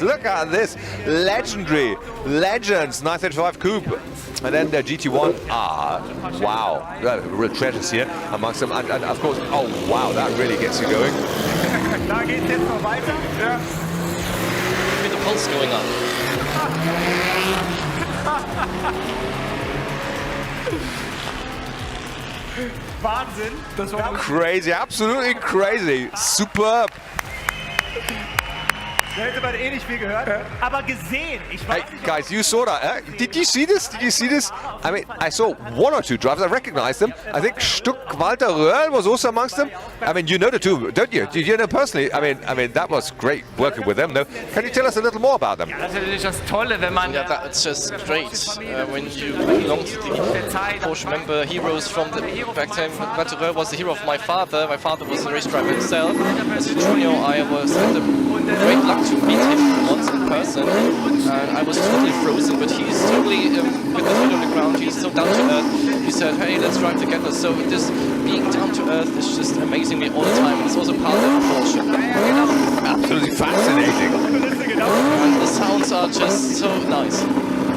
Look at this legendary Legends 935 Coupe, and then the GT1. Wow, real treasures here amongst them, and of course, oh wow, that really gets you going. Da geht's jetzt noch weiter. Ja. With the pulse going up. Wahnsinn. Das war crazy, absolutely crazy, superb. Da hätte man eh nicht viel gehört, aber gesehen. Ich weiß Hey guys, you saw that? Did you see this? Did you see this? I mean, I saw one or two drivers. I recognized them. I think Walter Röhrl was also amongst them. I mean, you know the two, don't you? Do you know personally? I mean, that was great working with them. No, can you tell us a little more about them? Ja, das ist natürlich das Tolle, wenn man. Yeah, that's just great when you belong to the Porsche member heroes from the back time. Walter Röhrl was the hero of my father. My father was a race driver himself. As a junior, I was had the great luck to meet him once in person, and I was totally frozen, but he's totally with his feet on the ground. He's so down to earth. He said, hey, let's drive together. So this being down to earth is just amazing me all the time. It's also part of Porsche. Absolutely fascinating. And the sounds are just so nice.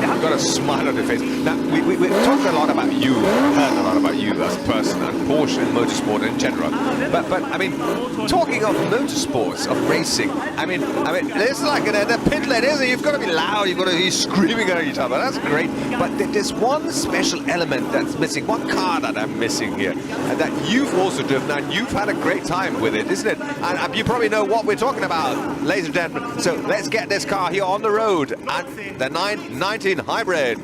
You've got a smile on your face. Now, we talked a lot about you, heard a lot about you as a person, and Porsche and motorsport in general. But I mean, talking of motorsports, of racing, I mean, it's like in a pit lane, isn't it? You've got to be loud, you've got to be screaming at each other. That's great. But there's one special element that's missing, one car that I'm missing here, and that you've also driven, and you've had a great time with it, isn't it? And you probably know what we're talking about, ladies and gentlemen. So let's get this car here on the road, and the 919 Hybrid.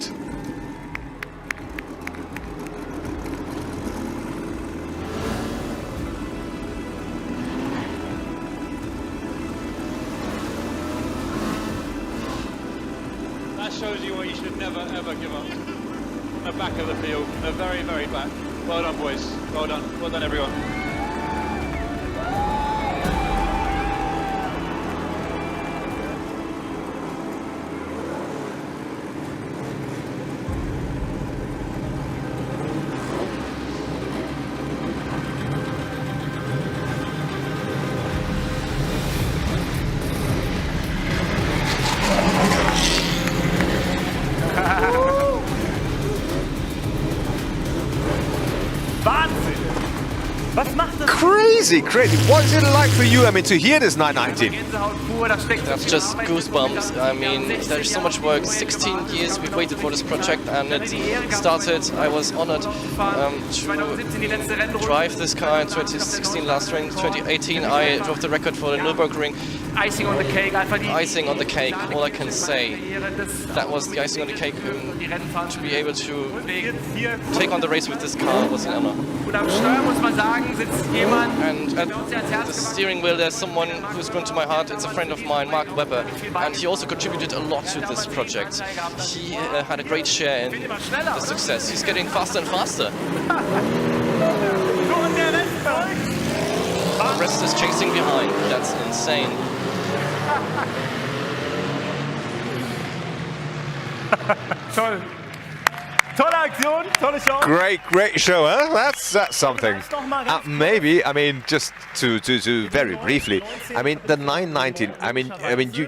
That shows you why you should never ever give up. The back of the field, the very, very back. Well done, boys. Well done, everyone. Crazy. What is it like for you, I mean, to hear this 919? That's just goosebumps. I mean, there's so much work. 16 years we've waited for this project, and it started. I was honored to drive this car in 2016, last race, 2018. I drove the record for the Nürburgring. Icing on the cake. Icing on the cake, all I can say. That was the icing on the cake. To be able to take on the race with this car was an honor. And at the steering wheel there's someone who's gone to my heart. It's a friend of mine, Mark Webber, and he also contributed a lot to this project. He had a great share in the success. He's getting faster and faster. The rest is chasing behind. That's insane. Toll. Tolle Aktion, tolle Show. Great show, huh? That's something. Maybe, I mean, just to very briefly, I mean, the 919, I mean, you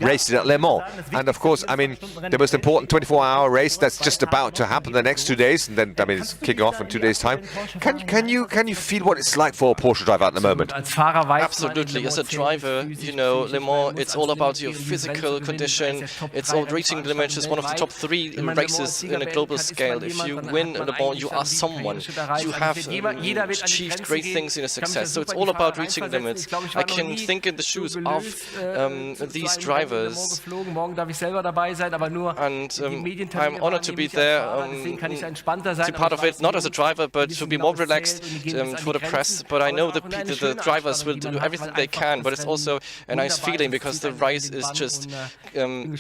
raced it at Le Mans, and of course, I mean, the most important 24-hour race that's just about to happen the next 2 days, and then, I mean, it's kicking off in 2 days' time. Can you feel what it's like for a Porsche driver at the moment? Absolutely. As a driver, you know, Le Mans, it's all about your physical condition. It's all reaching the limit. It's one of the top 3 races in a global scale. If you win Le Mans, you are someone. You have achieved great things in a success. So it's all about reaching limits. I can think in the shoes of these drivers, and I'm honored to be there, to be part of it, not as a driver, but to be more relaxed for the press. But I know the drivers will do everything they can, but it's also a nice feeling because the race is just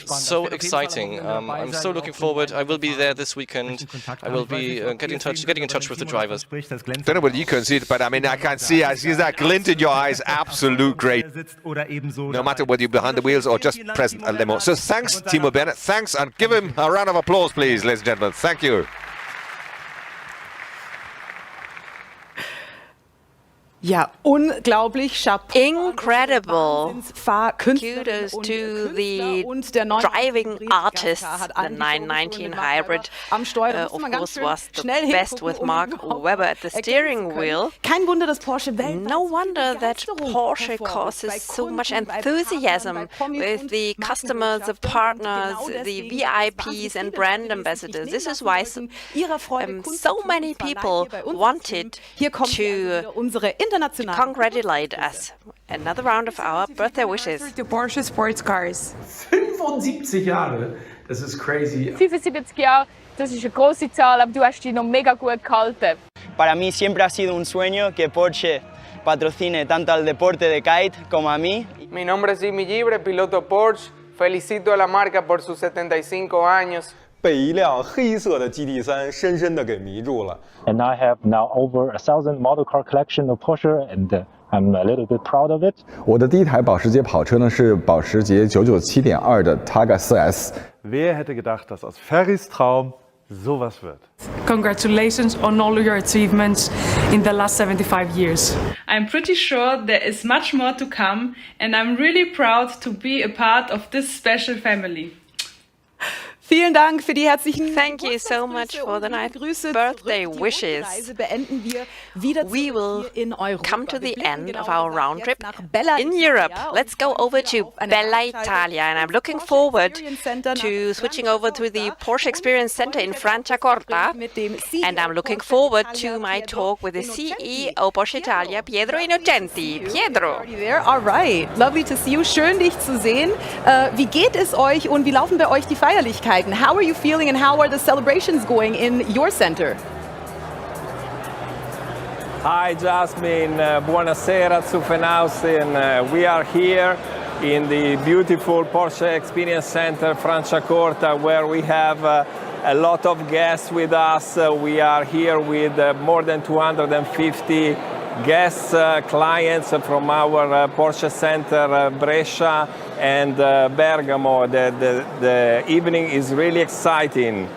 so exciting. I'm so looking forward. I will be there this weekend. I will be getting in touch with the drivers. Don't know whether you can see it, but I mean, I see that glint in your eyes. Absolute great. No matter whether you're behind the wheels or just present at Le Mans. So thanks, Timo Bennett. Thanks, and give him a round of applause, please, ladies and gentlemen. Thank you. Ja, unglaublich, Chapeau. Incredible. Kudos to the driving artists. The 919 hybrid, of course, was the best with Mark Webber at the steering wheel. Kein Wunder, dass Porsche No wonder that Porsche causes so much enthusiasm with the customers, the partners, the VIPs and brand ambassadors. This is why so many people wanted to congratulate us. Another round of our birthday wishes. To Porsche sports cars. 75 Jahre, das ist crazy. 75 Jahre, das ist eine große Zahl, aber du hast dich noch mega gut gehalten. Para mí siempre ha sido un sueño que Porsche patrocine tanto al deporte de kite como a mí. Mi nombre es Jimmy Gibre, piloto Porsche. Felicito a la marca por sus 75 años. 被一辆黑色的 GT3 深深地给迷住了。 And I have now over 1,000 model car collection of Porsche, and I'm a little bit proud of it. 我的第一台保时捷跑车呢是保时捷 997.2 的 Targa 4S。 Wer hätte gedacht, dass aus Ferrys Traum sowas wird? Congratulations on all your achievements in the last 75 years. I'm pretty sure there is much more to come, and I'm really proud to be a part of this special family. Vielen Dank für die herzlichen Thank you so much for the nice birthday wishes. We will come to the end of our round trip in Europe. Let's go over to Bella Italia, and I'm looking forward to switching over to the Porsche Experience Center in Franciacorta, and I'm looking forward to my talk with the CEO Porsche Italia, Pietro Innocenti. Pietro. All right, lovely to see you. Schön dich zu sehen. Wie geht es euch und wie laufen bei euch die Feierlichkeiten? How are you feeling and how are the celebrations going in your center? Hi Jasmine, buonasera Zuffenhausen. We are here in the beautiful Porsche Experience Center Franciacorta, where we have a lot of guests with us. We are here with more than 250 guests, clients from our Porsche Center Brescia and Bergamo. The evening is really exciting.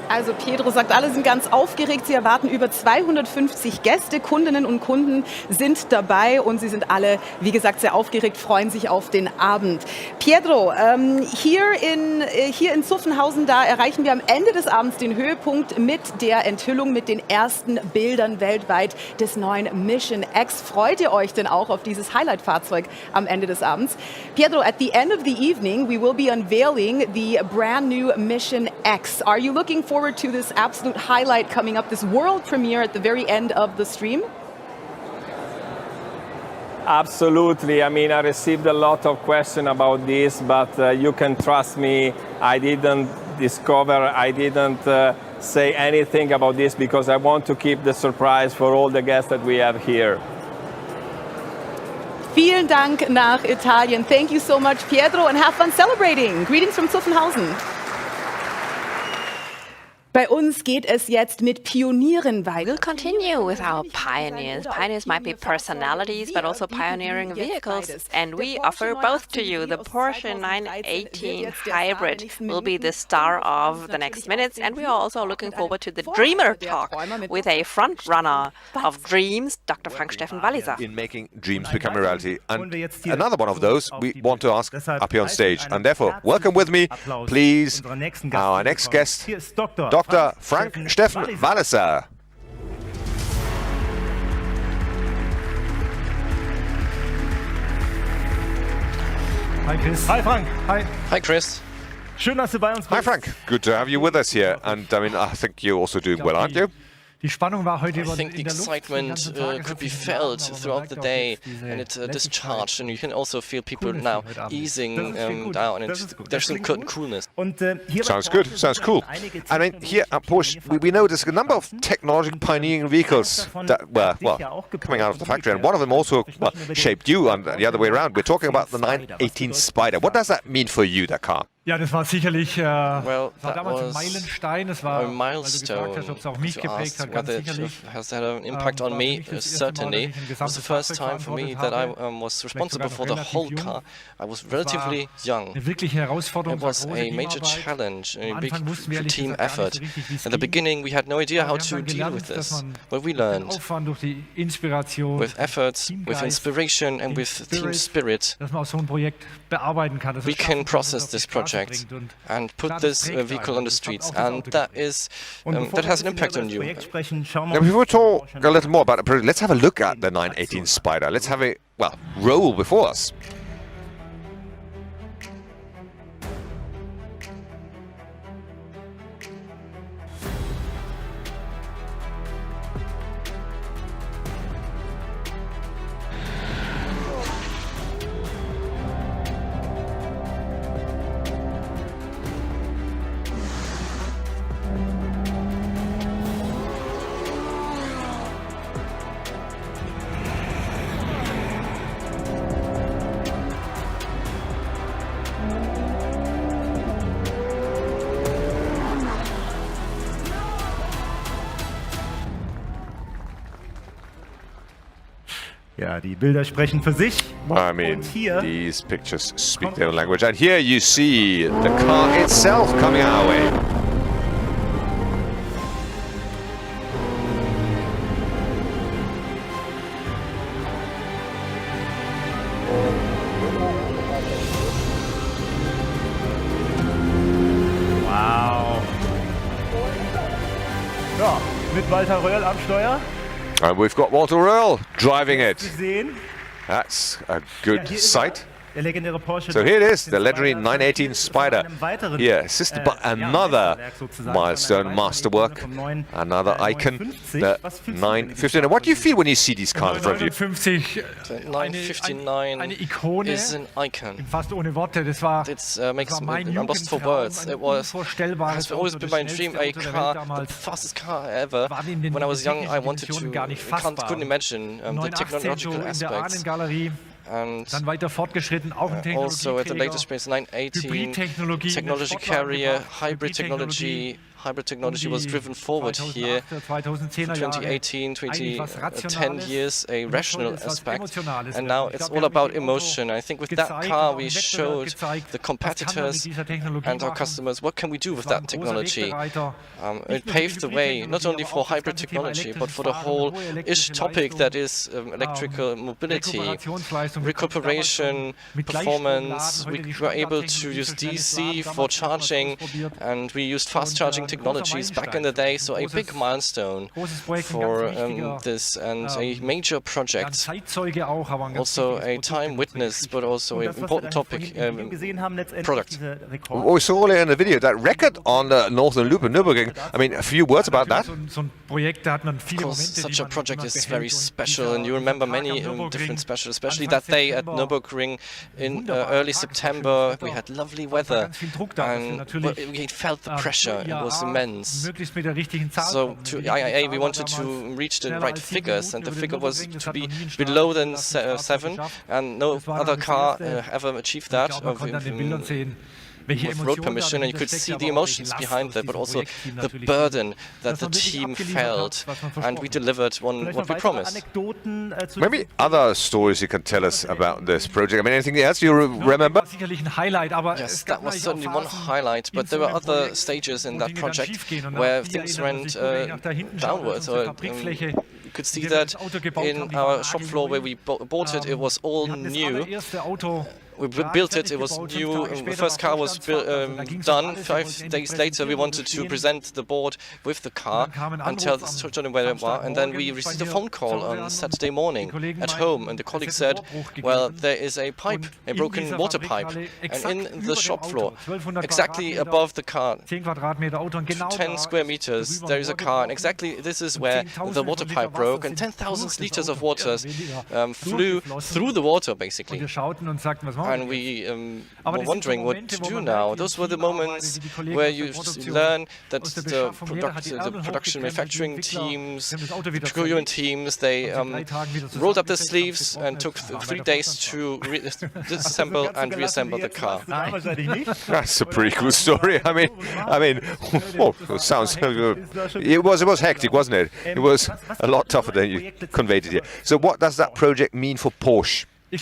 Also Pietro sagt, alle sind ganz aufgeregt. Sie erwarten über 250 Gäste, Kundinnen und Kunden sind dabei und sie sind alle, wie gesagt, sehr aufgeregt, freuen sich auf den Abend. Pietro, hier in Zuffenhausen, da erreichen wir am Ende des Abends den Höhepunkt mit der Enthüllung, mit den ersten Bildern weltweit des neuen Mission X. Freut ihr euch denn auch auf dieses Highlight-Fahrzeug am Ende des Abends? Pietro, at the end of the evening, we will be unveiling the brand new Mission X. Are you looking forward to this absolute highlight coming up, this world premiere at the very end of the stream? Absolutely. I mean, I received a lot of questions about this, but you can trust me. I didn't say anything about this because I want to keep the surprise for all the guests that we have here. Vielen Dank nach Italien. Thank you so much, Pietro, and have fun celebrating. Greetings from Zuffenhausen. Bei uns geht es jetzt mit Pionieren weiter. We'll continue with our pioneers. Pioneers might be personalities, but also pioneering vehicles. And we offer both to you. The Porsche 918 Hybrid will be the star of the next minutes. And we are also looking forward to the Dreamer Talk with a front runner of dreams, Dr. Frank Steffen Walliser. In making dreams become a reality. And another one of those we want to ask up here on stage. And therefore, welcome with me, please, our next guest, Dr. Frank Steffen Walliser. Hi Chris. Hi Frank. Hi. Hi Chris. Schön, dass du bei uns bist. Hi Frank. Good to have you with us here. And I mean, I think you're also doing well, aren't you? Die Spannung war heute I think the excitement could be felt throughout the day, and it discharged, and you can also feel people now easing down, and there's some coolness. Sounds good, sounds cool. I mean, here at Porsche, we notice a number of technological pioneering vehicles that were, well, coming out of the factory, and one of them also, well, shaped you, and the other way around. We're talking about the 918 Spider. What does that mean for you, that car? Ja, das war sicherlich well, war damals ein Meilenstein. Es war, a milestone. Ob es auch mich geprägt hat, ganz sicherlich. Has had an impact on me, certainly. It was the first time for me that I was responsible for the whole car. I was relatively young. Eine wirkliche Herausforderung. It was a major challenge, a big team effort. At the beginning, we had no idea how to deal with this, but we learned with efforts, with inspiration, and with team spirit. We can process this project and put this vehicle on the streets, and that is that has an impact on you. Now, before we talk a little more about the project, let's have a look at the 918 Spider. Let's have it, well, roll before us. Ja, die Bilder sprechen für sich. I mean, these pictures speak their own language. And here you see the car itself coming our way. Wow. Ja, mit Walter Röhrl am Steuer. And we've got Walter Röhrl driving it. That's a good sight. So here it is, the legendary 918 Spider, here assisted by another milestone masterwork, another icon, the 915. And what do you feel when you see these cars in front of you? The 959 is an icon. It makes me lost for words. It has always been my dream, a car, the fastest car ever. When I was young, I wanted to, couldn't imagine the technological aspects. And also at the latest space 918 technology carrier, hybrid technology was driven forward here. 2018, 10 years, a rational aspect, and now it's all about emotion. I think with that car we showed the competitors and our customers what can we do with that technology. It paved the way not only for hybrid technology but for the whole ish topic that is electrical mobility, recuperation, performance. We were able to use DC for charging, and we used fast charging technologies back in the day, so a big milestone for this and a major project. Also a time witness, but also an important topic, product. We saw earlier in the video that record on the Northern Loop in Nürburgring. I mean, a few words about that? Of course, such a project is very special, and you remember many different specials, especially that day at Nürburgring in early September. We had lovely weather, and we felt the pressure. It was immense. So to IIA we wanted to reach the right figures, and the figure was to be below than 7, and no other car ever achieved that. with road permission, and you could see the emotions behind that, but also the burden that the team felt, and we delivered on what we promised. Maybe other stories you can tell us about this project. I mean, anything else you remember? Yes, that was certainly one highlight, but there were other stages in that project where things went downwards. You could see that in our shop floor where we bought it, it was all new. We built it, it was new, the first car was done. 5 days later we wanted to present the board with the car and tell the story where it was, and then we received a phone call on Saturday morning at home, and the colleague said, well, there is a pipe, a broken water pipe, and in the shop floor, exactly above the car, 10 square meters, there is a car, and exactly this is where the water pipe broke, and 10,000 liters of water flew through the water, basically. And we were wondering what to do now. Those were the moments where you learn that the production manufacturing teams, the procurement teams, they rolled up their sleeves and took 3 days to disassemble and reassemble the car. That's a pretty cool story. I mean, oh, it sounds. It was hectic, wasn't it? It was a lot tougher than you conveyed it here. So, what does that project mean for Porsche? I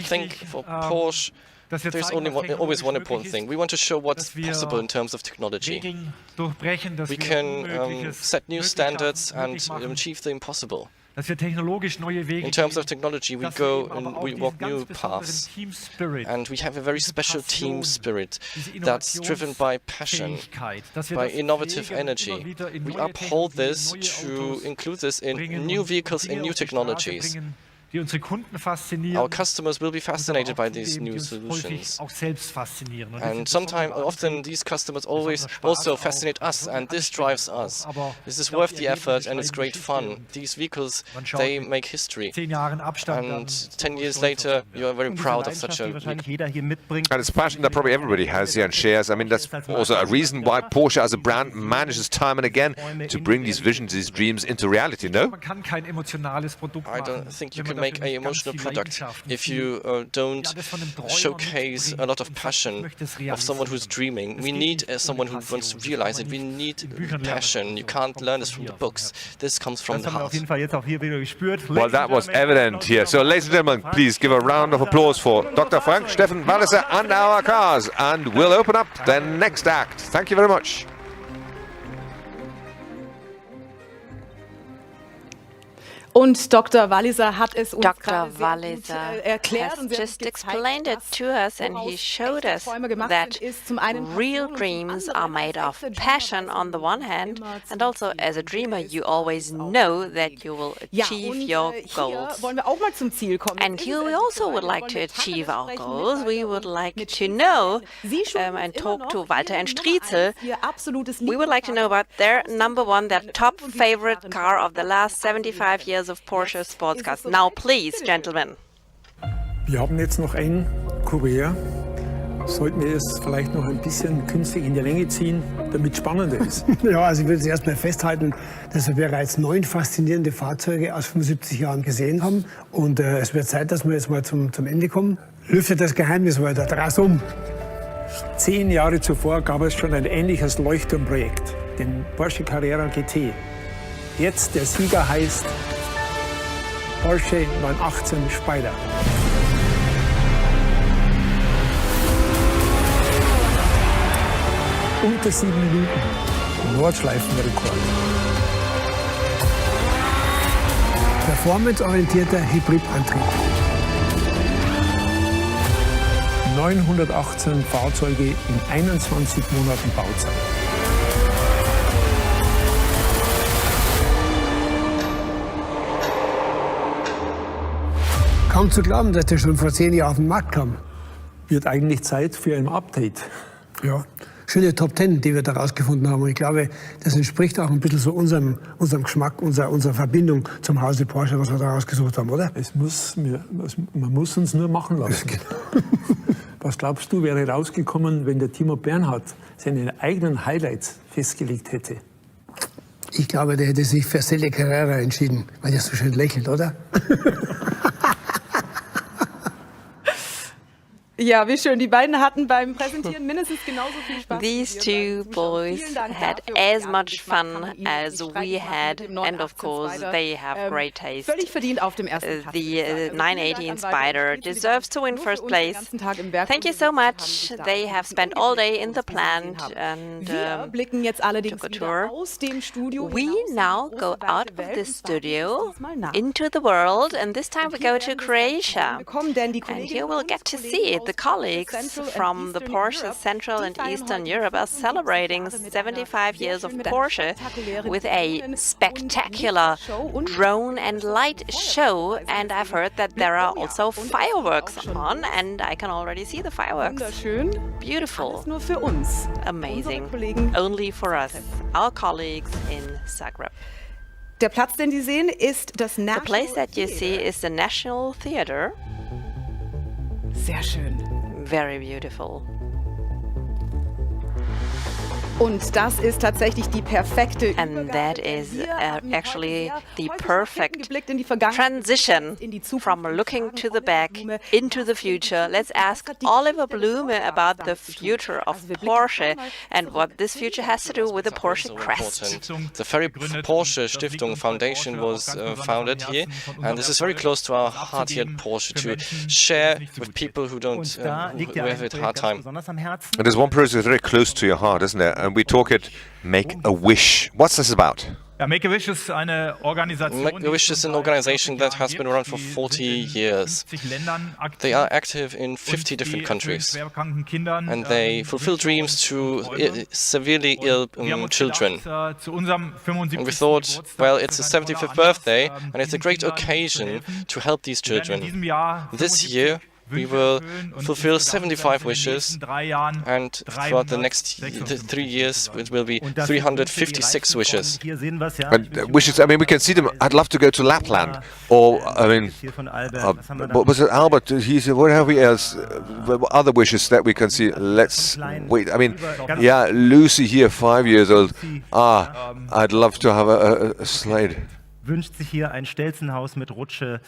think for Porsche, there's always one important thing. We want to show what's possible in terms of technology. We can set new standards and achieve the impossible. In terms of technology, we go and we walk new paths. And we have a very special team spirit that's driven by passion, by innovative energy. We uphold this to include this in new vehicles and new technologies. Our customers will be fascinated by these new solutions. And often these customers also fascinate us, and this drives us. This is worth the effort and it's great fun. These vehicles, they make history. And 10 years later, you are very proud of such a vehicle. And it's a passion that probably everybody has here and shares. I mean, that's also a reason why Porsche as a brand manages time and again to bring these visions, these dreams into reality, no? I don't think you can make an emotional product if you don't showcase a lot of passion of someone who's dreaming. We need someone who wants to realize it. We need passion. You can't learn this from the books. This comes from the heart. Well, that was evident here. So, ladies and gentlemen, please give a round of applause for Dr. Frank Steffen Walliser and our cars. And we'll open up the next act. Thank you very much. Und Dr. Walliser hat es uns erklärt and just explained it to us, and he showed us that real dreams are made of passion on the one hand, and also as a dreamer you always know that you will achieve your goals. And here we also would like to achieve our goals. We would like to know and talk to Walter and Striezel. We would like to know about their #1, their top favorite car of the last 75 years of Porsche sports cars. Now, please, gentlemen. Wir haben jetzt noch ein Kuvert. Sollten wir es vielleicht noch ein bisschen künstlich in die Länge ziehen, damit es spannender ist? Ja, also ich will es erstmal festhalten, dass wir bereits 9 faszinierende Fahrzeuge aus 75 Jahren gesehen haben. Und es wird Zeit, dass wir jetzt mal zum Ende kommen. Lüftet das Geheimnis weiter, draus um. 10 Jahre zuvor gab es schon ein ähnliches Leuchtturmprojekt, den Porsche Carrera GT. Jetzt der Sieger heißt Porsche 918 Spider. Unter 7 Minuten. Nordschleifenrekord. Performanceorientierter Hybridantrieb. 918 Fahrzeuge in 21 Monaten Bauzeit. Kaum zu glauben, dass der schon vor 10 Jahren auf den Markt kam. Wird eigentlich Zeit für ein Update. Ja, schöne Top 10, die wir da rausgefunden haben. Und ich glaube, das entspricht auch ein bisschen so unserem Geschmack, unserer Verbindung zum Hause Porsche, was wir da rausgesucht haben, oder? Man muss uns nur machen lassen. Was glaubst du, wäre rausgekommen, wenn der Timo Bernhard seine eigenen Highlights festgelegt hätte? Ich glaube, der hätte sich für Stella Carrera entschieden, weil der so schön lächelt, oder? Ja, wie schön. Die beiden hatten beim Präsentieren mindestens genauso viel Spaß. These two boys had as much fun as we had, and of course they have great taste. Völlig verdient auf dem ersten Platz. The 918 Spider deserves to win first place. Thank you so much. They have spent all day in the plant and took a tour. We now go out of the studio into the world, and this time we go to Croatia. And here we'll get to see it. The colleagues from the Porsche Central and Eastern Europe are celebrating 75 years of Porsche with a spectacular drone and light show, and I've heard that there are also fireworks on, and I can already see the fireworks. Beautiful. Amazing. Only for us, our colleagues in Zagreb. Der Platz, den Sie sehen, ist das The place that you see is the National Theatre. Sehr schön. Very beautiful. Und das ist tatsächlich die perfekte And that is actually the perfect transition from looking to the back into the future. Let's ask Oliver Blume about the future of Porsche and what this future has to do with the Porsche crest. The Ferry Porsche Stiftung Foundation was founded here, and this is very close to our heart here at Porsche, to share with people who don't who have a hard time. And there's one project very close to your heart, isn't it? And we talk it Make a Wish. What's this about? Ja, Make a Wish ist eine Organisation. Make a Wish is an organization that has been around for 40 years. They are active in 50 different countries, and they fulfill dreams to severely ill children. And we thought, well, it's the 75th birthday, and it's a great occasion to help these children. This year, we will fulfill 75 wishes, and throughout the next 3 years it will be 356 wishes. And wishes, I mean, we can see them. I'd love to go to Lapland, or, I mean, what was it, Albert? He said, what have we else? Other wishes that we can see. Let's wait. I mean, yeah, Lucy here, 5 years old. I'd love to have a slide. Wünscht sich hier ein Stelzenhaus mit Rutsche.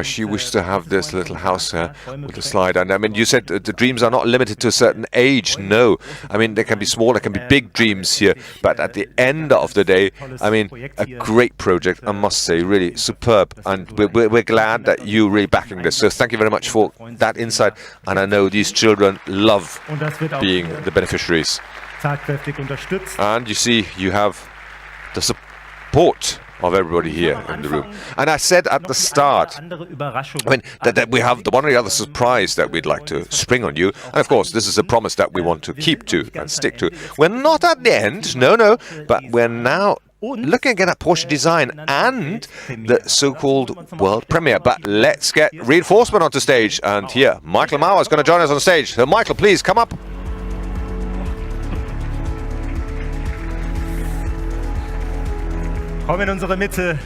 She wishes to have this little house here with a slide. And I mean, you said the dreams are not limited to a certain age. No, I mean, they can be small, they can be big dreams here. But at the end of the day, I mean, a great project, I must say, really superb. And we're glad that you're really backing this. So thank you very much for that insight. And I know these children love being the beneficiaries. And you see, you have the support of everybody here in the room. And I said at the start, I mean, that we have the one or the other surprise that we'd like to spring on you. And of course, this is a promise that we want to keep to and stick to. We're not at the end, no, but we're now looking again at Porsche design and the so-called world premiere. But let's get reinforcement onto stage. And here, Michael Mauer is going to join us on stage. So Michael, please come up. Komm in unsere Mitte.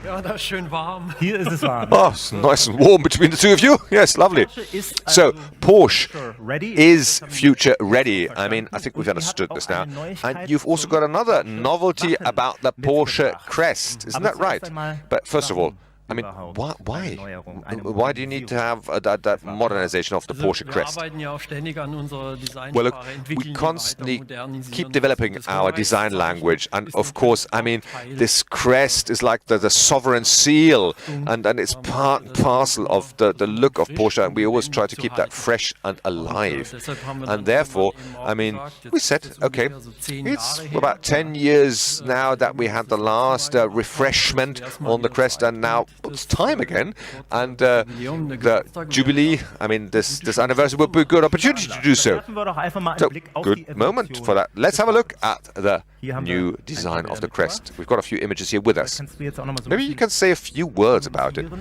Ja, da ist schön warm. Hier ist es warm. Oh, it's nice and warm between the two of you. Yes, lovely. So, Porsche is future ready. I mean, I think we've understood this now. And you've also got another novelty about the Porsche crest. Isn't that right? But first of all, I mean, why? Why do you need to have that modernization of the Porsche crest? Well, look, we constantly keep developing our design language, and of course, I mean, this crest is like the sovereign seal, and it's part and parcel of the look of Porsche, and we always try to keep that fresh and alive. And therefore, I mean, we said, okay, it's about 10 years now that we had the last refreshment on the crest, and now it's time again, and the Jubilee, I mean, this anniversary would be a good opportunity to do so. So, good moment for that. Let's have a look at the new design of the crest. We've got a few images here with us. Maybe you can say a few words about it.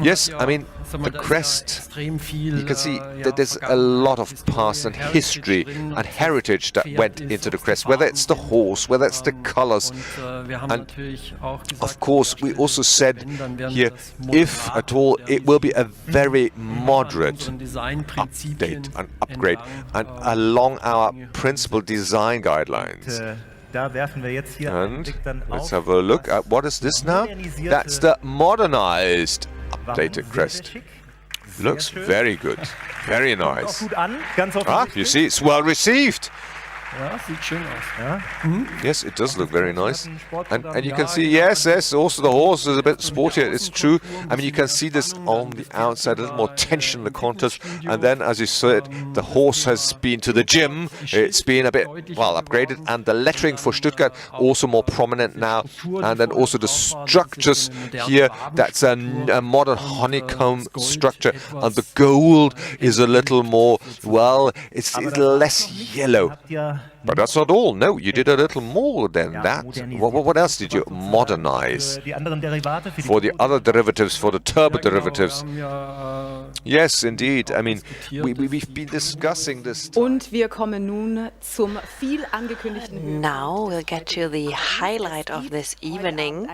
Yes, I mean, the crest, you can see that there's a lot of past and history and heritage that went into the crest, whether it's the horse, whether it's the colors. And of course, we also said here, if at all, it will be a very moderate update and upgrade and along our principal design guidelines. And let's have a look at what is this now? That's the modernized data crest. Looks very good. Very nice. You see, it's well received. Yes, it does look very nice. And you can see, yes, also the horse is a bit sportier, it's true. I mean, you can see this on the outside, a little more tension in the contours. And then, as you said, the horse has been to the gym. It's been a bit, well, upgraded. And the lettering for Stuttgart also more prominent now. And then also the structures here, that's a modern honeycomb structure. And the gold is a little more, well, it's less yellow. But that's not all. No, you did a little more than that. What else did you modernize? For the other derivatives, for the turbo derivatives. Yes, indeed. I mean, we've been discussing this. Und wir kommen nun zum viel angekündigten. Now we'll get to the highlight of this evening.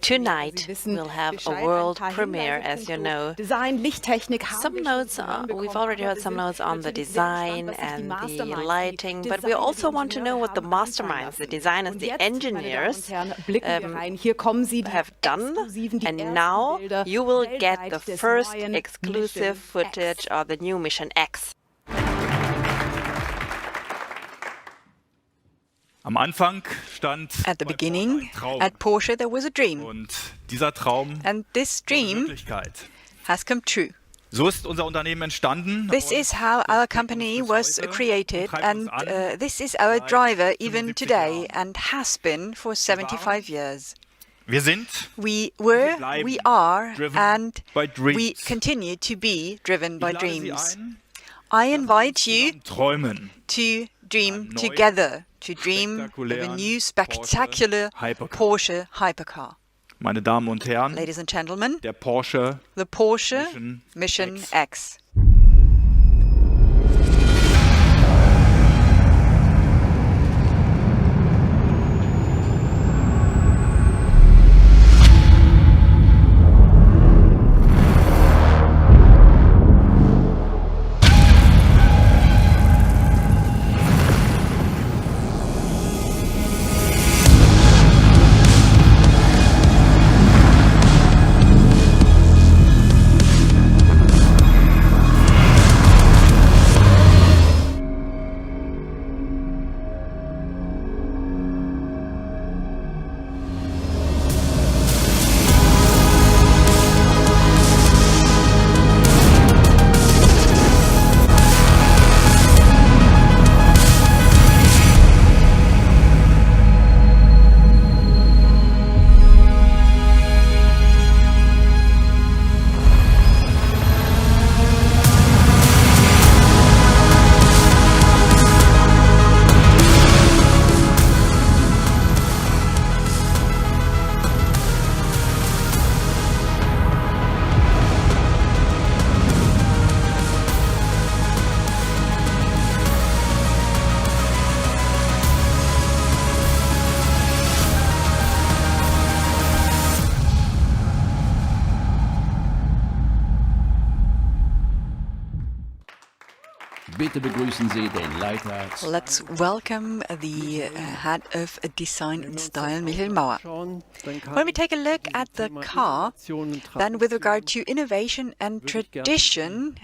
Tonight we'll have a world premiere, as you know. Design, Lichttechnik. Some notes, we've already heard some notes on the design and the lighting, but we also want to know what the masterminds, the designers, the engineers have done. And now you will get the first exclusive footage of the new Mission X. Am Anfang stand at the beginning, at Porsche, there was a dream. Und dieser Traum and this dream has come true. So ist unser Unternehmen entstanden. This is how our company was created, and this is our driver even today, and has been for 75 years. Wir sind, we were, we are, and we continue to be driven by dreams. I invite you to dream together, to dream of a new spectacular Porsche hypercar. Meine Damen und Herren, ladies and gentlemen, the Porsche Mission X. Bitte begrüßen Sie den Leiter. Let's welcome the head of design and style, Michael Mauer. When we take a look at the car, then with regard to innovation and tradition,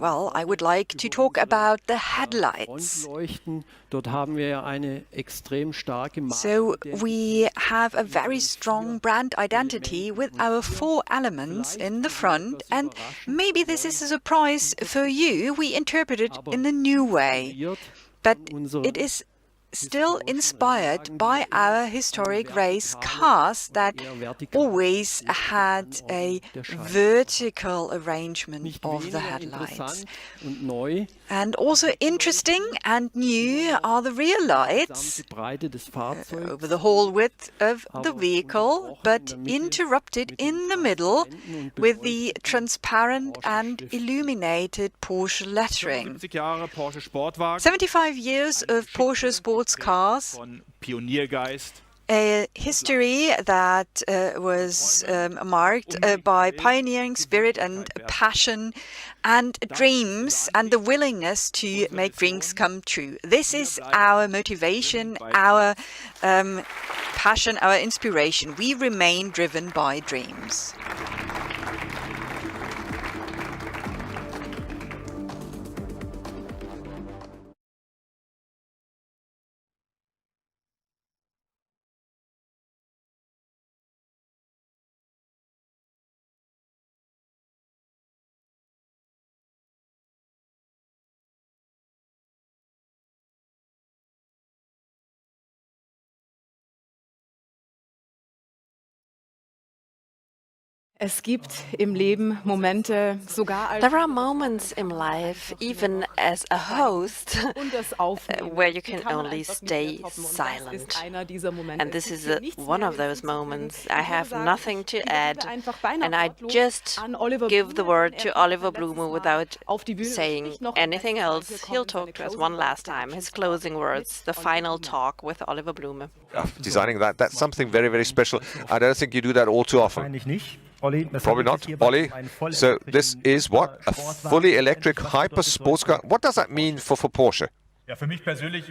well, I would like to talk about the headlights. So we have a very strong brand identity with our 4 elements in the front, and maybe this is a surprise for you. We interpret it in a new way, but it is still inspired by our historic race cars that always had a vertical arrangement of the headlights. And also interesting and new are the rear lights over the whole width of the vehicle, but interrupted in the middle with the transparent and illuminated Porsche lettering. 75 years of Porsche sports cars, a history that was marked by pioneering spirit and passion and dreams and the willingness to make dreams come true. This is our motivation, our passion, our inspiration. We remain driven by dreams. Es gibt im Leben Momente, sogar als There are moments in life, even as a host, where you can only stay silent. And this is one of those moments. I have nothing to add, and I just give the word to Oliver Blume without saying anything else. He'll talk to us one last time, his closing words, the final talk with Oliver Blume. Designing that's something very, very special. I don't think you do that all too often. Probably not, Olli. So this is what? A fully electric hyper sports car? What does that mean for Porsche? For me personally,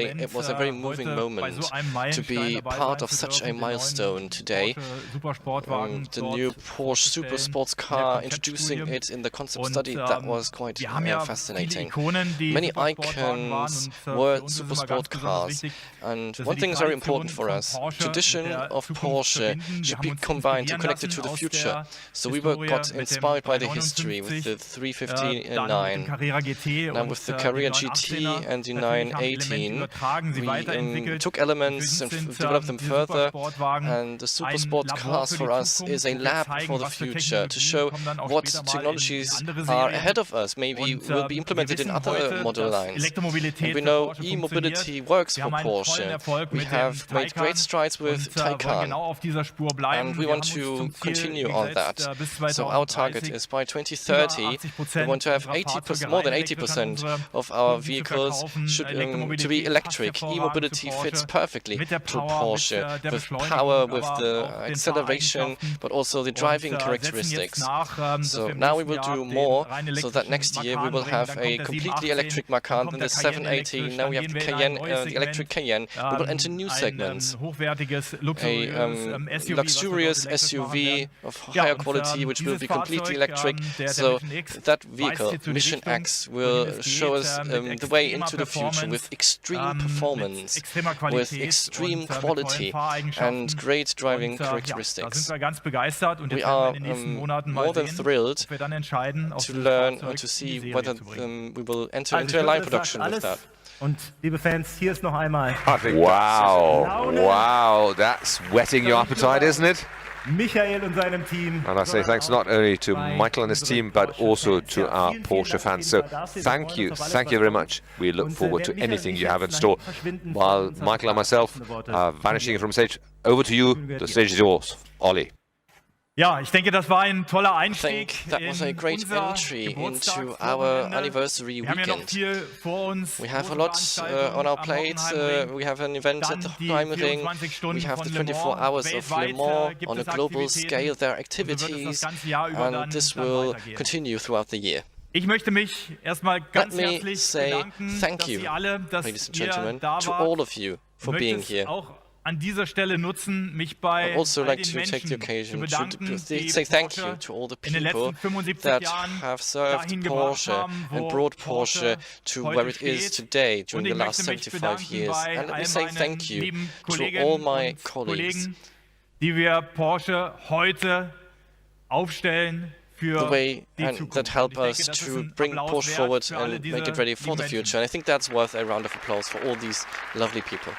it was a very moving moment to be part of such a milestone today. The new Porsche Super Sports car, introducing it in the concept study, that was quite fascinating. Many icons were super sport cars, and one thing is very important for us. Tradition of Porsche should be combined and connected to the future. So we got inspired by the history with the 359, now with the Carrera GT and the 918. We took elements and developed them further, and the super sports cars for us is a lab for the future to show what technologies are ahead of us, maybe will be implemented in other model lines. And we know e-mobility works for Porsche. We have made great strides with Taycan, and we want to continue on that. So our target is by 2030, we want to have more than 80% of our vehicles to be electric. E-mobility fits perfectly to Porsche, with power, with the acceleration, but also the driving characteristics. So now we will do more, so that next year we will have a completely electric Macan, then the 780, now we have the Cayenne, the electric Cayenne. We will enter new segments. A luxurious SUV of higher quality, which will be completely electric. So that vehicle, Mission X, will show us the way into the future with extreme performance, with extreme quality and great driving characteristics. We are more than thrilled to learn and to see whether we will enter into a line production with that. Und liebe Fans, hier ist noch einmal. Wow, that's whetting your appetite, isn't it? Michael und seinem Team. And I say thanks not only to Michael and his team, but also to our Porsche fans. So thank you very much. We look forward to anything you have in store. While Michael and myself are vanishing from stage, over to you. The stage is yours, Olli. Ja, ich denke, das war ein toller Einstieg. That was a great entry into our anniversary weekend. We have a lot on our plate. We have an event at the Heimring. We have the 24 hours of Le Mans on a global scale. There are activities, and this will continue throughout the year. Ich möchte mich erstmal ganz herzlich bedanken, thank you, ladies and gentlemen, to all of you for being here. An dieser Stelle nutzen, mich bei I'd also like to Menschen take the occasion zu bedanken, to say thank you to all the people that have served Porsche and brought Porsche to where it is today during the last 75 years. And let me say thank you to all my colleagues, die wir Porsche heute aufstellen. The way that help us to bring Porsche forward and make it ready for the future. And I think that's worth a round of applause for all these lovely people.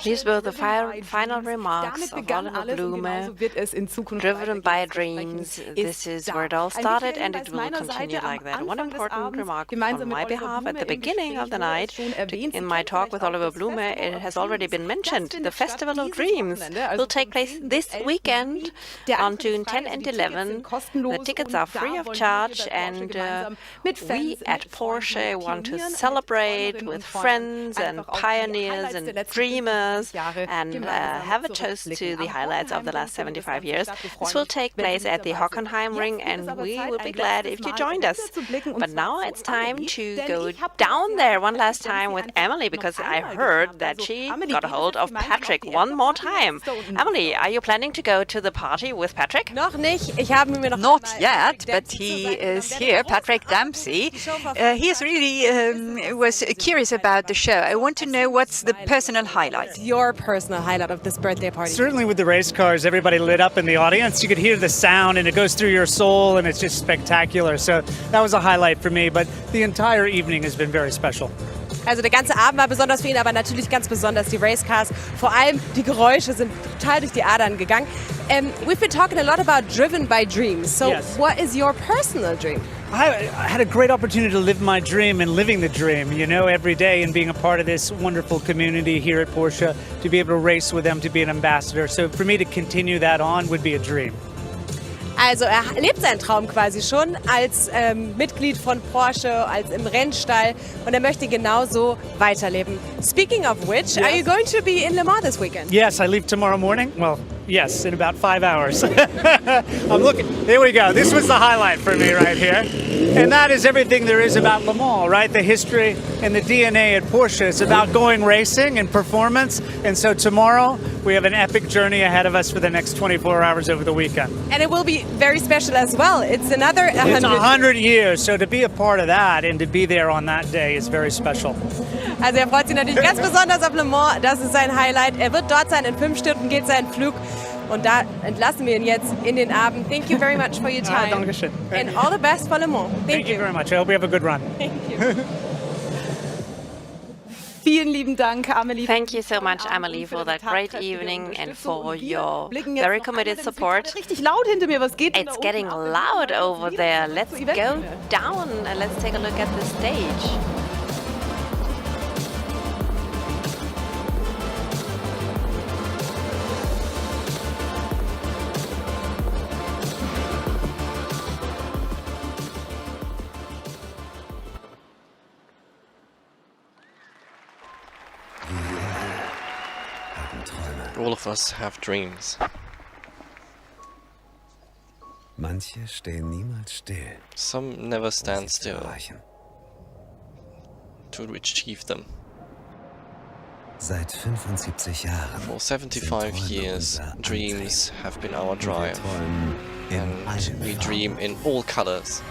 These were the final remarks of Oliver Blume, driven by dreams. This is where it all started, and it will continue like that. One important remark on my behalf at the beginning of the night, in my talk with Oliver Blume, it has already been mentioned. The Festival of Dreams will take place this weekend on June 10 and 11. The tickets are free of charge, and we at Porsche want to celebrate with friends and pioneers and dreamers and have a toast to the highlights of the last 75 years. This will take place at the Hockenheimring, and we will be glad if you joined us. But now it's time to go down there one last time with Emily, because I heard that she got a hold of Patrick one more time. Emily, are you planning to go to the party with Patrick? Not yet, but he is here, Patrick Dempsey. He is really was curious about the show. I want to know what's the personal highlight. Your personal highlight of this birthday party? Certainly with the race cars, everybody lit up in the audience. You could hear the sound and it goes through your soul and it's just spectacular. So that was a highlight for me, but the entire evening has been very special. Also der ganze Abend war besonders für ihn, aber natürlich ganz besonders die Racecars. Vor allem die Geräusche sind total durch die Adern gegangen. We've been talking a lot about driven by dreams. So yes. What is your personal dream? I had a great opportunity to live my dream and living the dream, you know, every day and being a part of this wonderful community here at Porsche, to be able to race with them, to be an ambassador. So for me to continue that on would be a dream. Also lebt seinen Traum quasi schon als Mitglied von Porsche, als im Rennstall und möchte genauso weiterleben. Speaking of which, yes. Are you going to be in Le Mans this weekend? Yes, I leave tomorrow morning. Well, yes, in about 5 hours. I'm looking, here we go. This was the highlight for me right here. And that is everything there is about Le Mans, right? The history and the DNA at Porsche. It's about going racing and performance. And so tomorrow we have an epic journey ahead of us for the next 24 hours over the weekend. And it will be very special as well. It's another 100. It's 100 years. So to be a part of that and to be there on that day is very special. Also freut sich natürlich ganz besonders auf Le Mans. Das ist sein Highlight. Wird dort sein. In 5 Stunden geht sein Flug. Und da entlassen wir ihn jetzt in den Abend. Thank you very much for your time. Dankeschön. And all the best for Le Mans. Thank you very much. I hope we have a good run. Thank you. Vielen lieben Dank, Amelie. Thank you so much, Amelie, for that great evening and for your very committed support. Richtig laut hinter mir. Was geht denn da It's getting loud over there. Let's go down and let's take a look at the stage. All of us have dreams. Manche stehen niemals still. Some never stand still to achieve them. Seit 75 Jahren. For 75 years, dreams have been our drive, and we dream in all colors.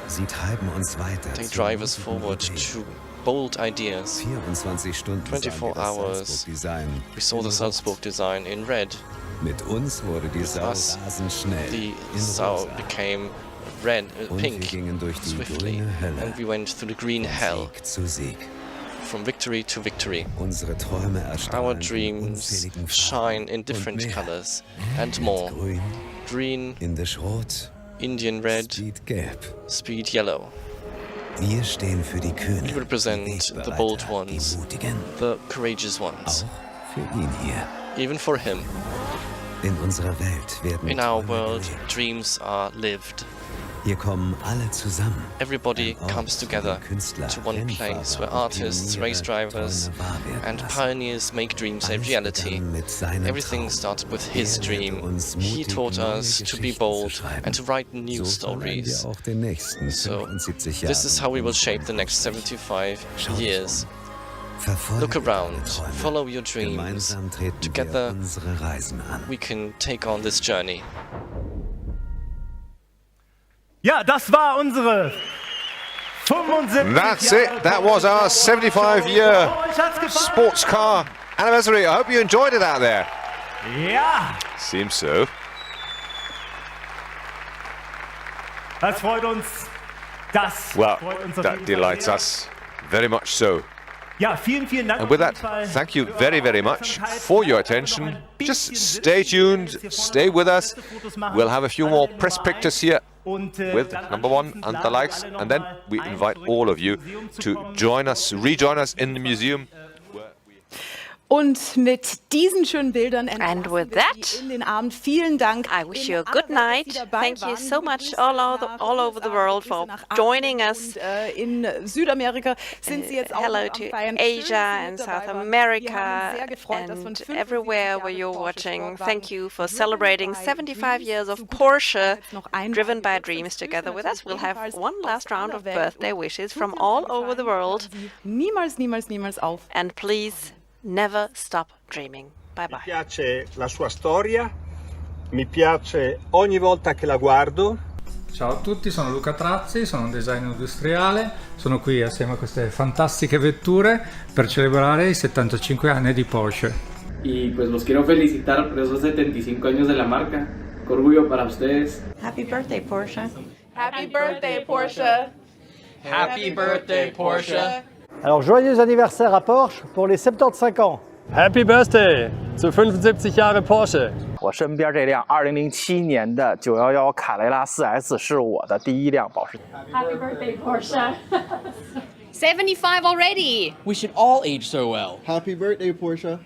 Sie treiben uns weiter. They drive us forward to bold ideas. 24 hours, we saw the Salzburg design in red. Mit uns wurde die Sau rasend schnell. The Sau became red, pink, swiftly, and we went through the green hell. From victory to victory. Our dreams shine in different colors and more. Green, Indian red, speed yellow. Wir stehen für die Kühnen, we represent the bold ones, the courageous ones. Auch für ihn hier. Even for him. In unserer Welt werden In our world, dreams are lived. Hier kommen alle zusammen. Everybody comes together to one place where artists, race drivers and pioneers make dreams a reality. Everything started with his dream. He taught us to be bold and to write new stories. So this is how we will shape the next 75 years. Look around, follow your dreams. Together we can take on this journey. Ja, das war unsere 75 That's it. That was our 75-year sports car anniversary. I hope you enjoyed it out there. Ja. Seems so. Das freut uns. Well, that delights us very much so. Ja, vielen Dank. And with that, thank you very, very much for your attention. Just stay tuned, stay with us. We'll have a few more press pictures here with number 1 and the likes, and then we invite all of you to join us, rejoin us in the museum. Und mit diesen schönen Bildern and with that, in den Abend. Vielen Dank. I wish you a good night. Thank you so much all over the world for joining us. In Südamerika sind Sie jetzt auch hello to Asia and South America and everywhere where you're watching. Thank you for celebrating 75 years of Porsche driven by dreams together with us. We'll have one last round of birthday wishes from all over the world. Niemals auf. And please never stop dreaming. Bye bye. Mi piace la sua storia, mi piace ogni volta che la guardo. Ciao a tutti, sono Luca Trazzi, sono un designer industriale, sono qui assieme a queste fantastiche vetture per celebrare i 75 anni di Porsche. Y pues los quiero felicitar por esos 75 años de la marca. Qué orgullo para ustedes. Happy birthday, Porsche. Happy birthday, Porsche. Happy birthday, Porsche. Alors, joyeux anniversaire à Porsche pour les 75 ans. Happy birthday zu 75 Jahre Porsche. 我身边这辆2007年的911卡雷拉 4S 是我的第一辆保时捷。Happy birthday, Porsche. 75 already. We should all age so well. Happy birthday, Porsche.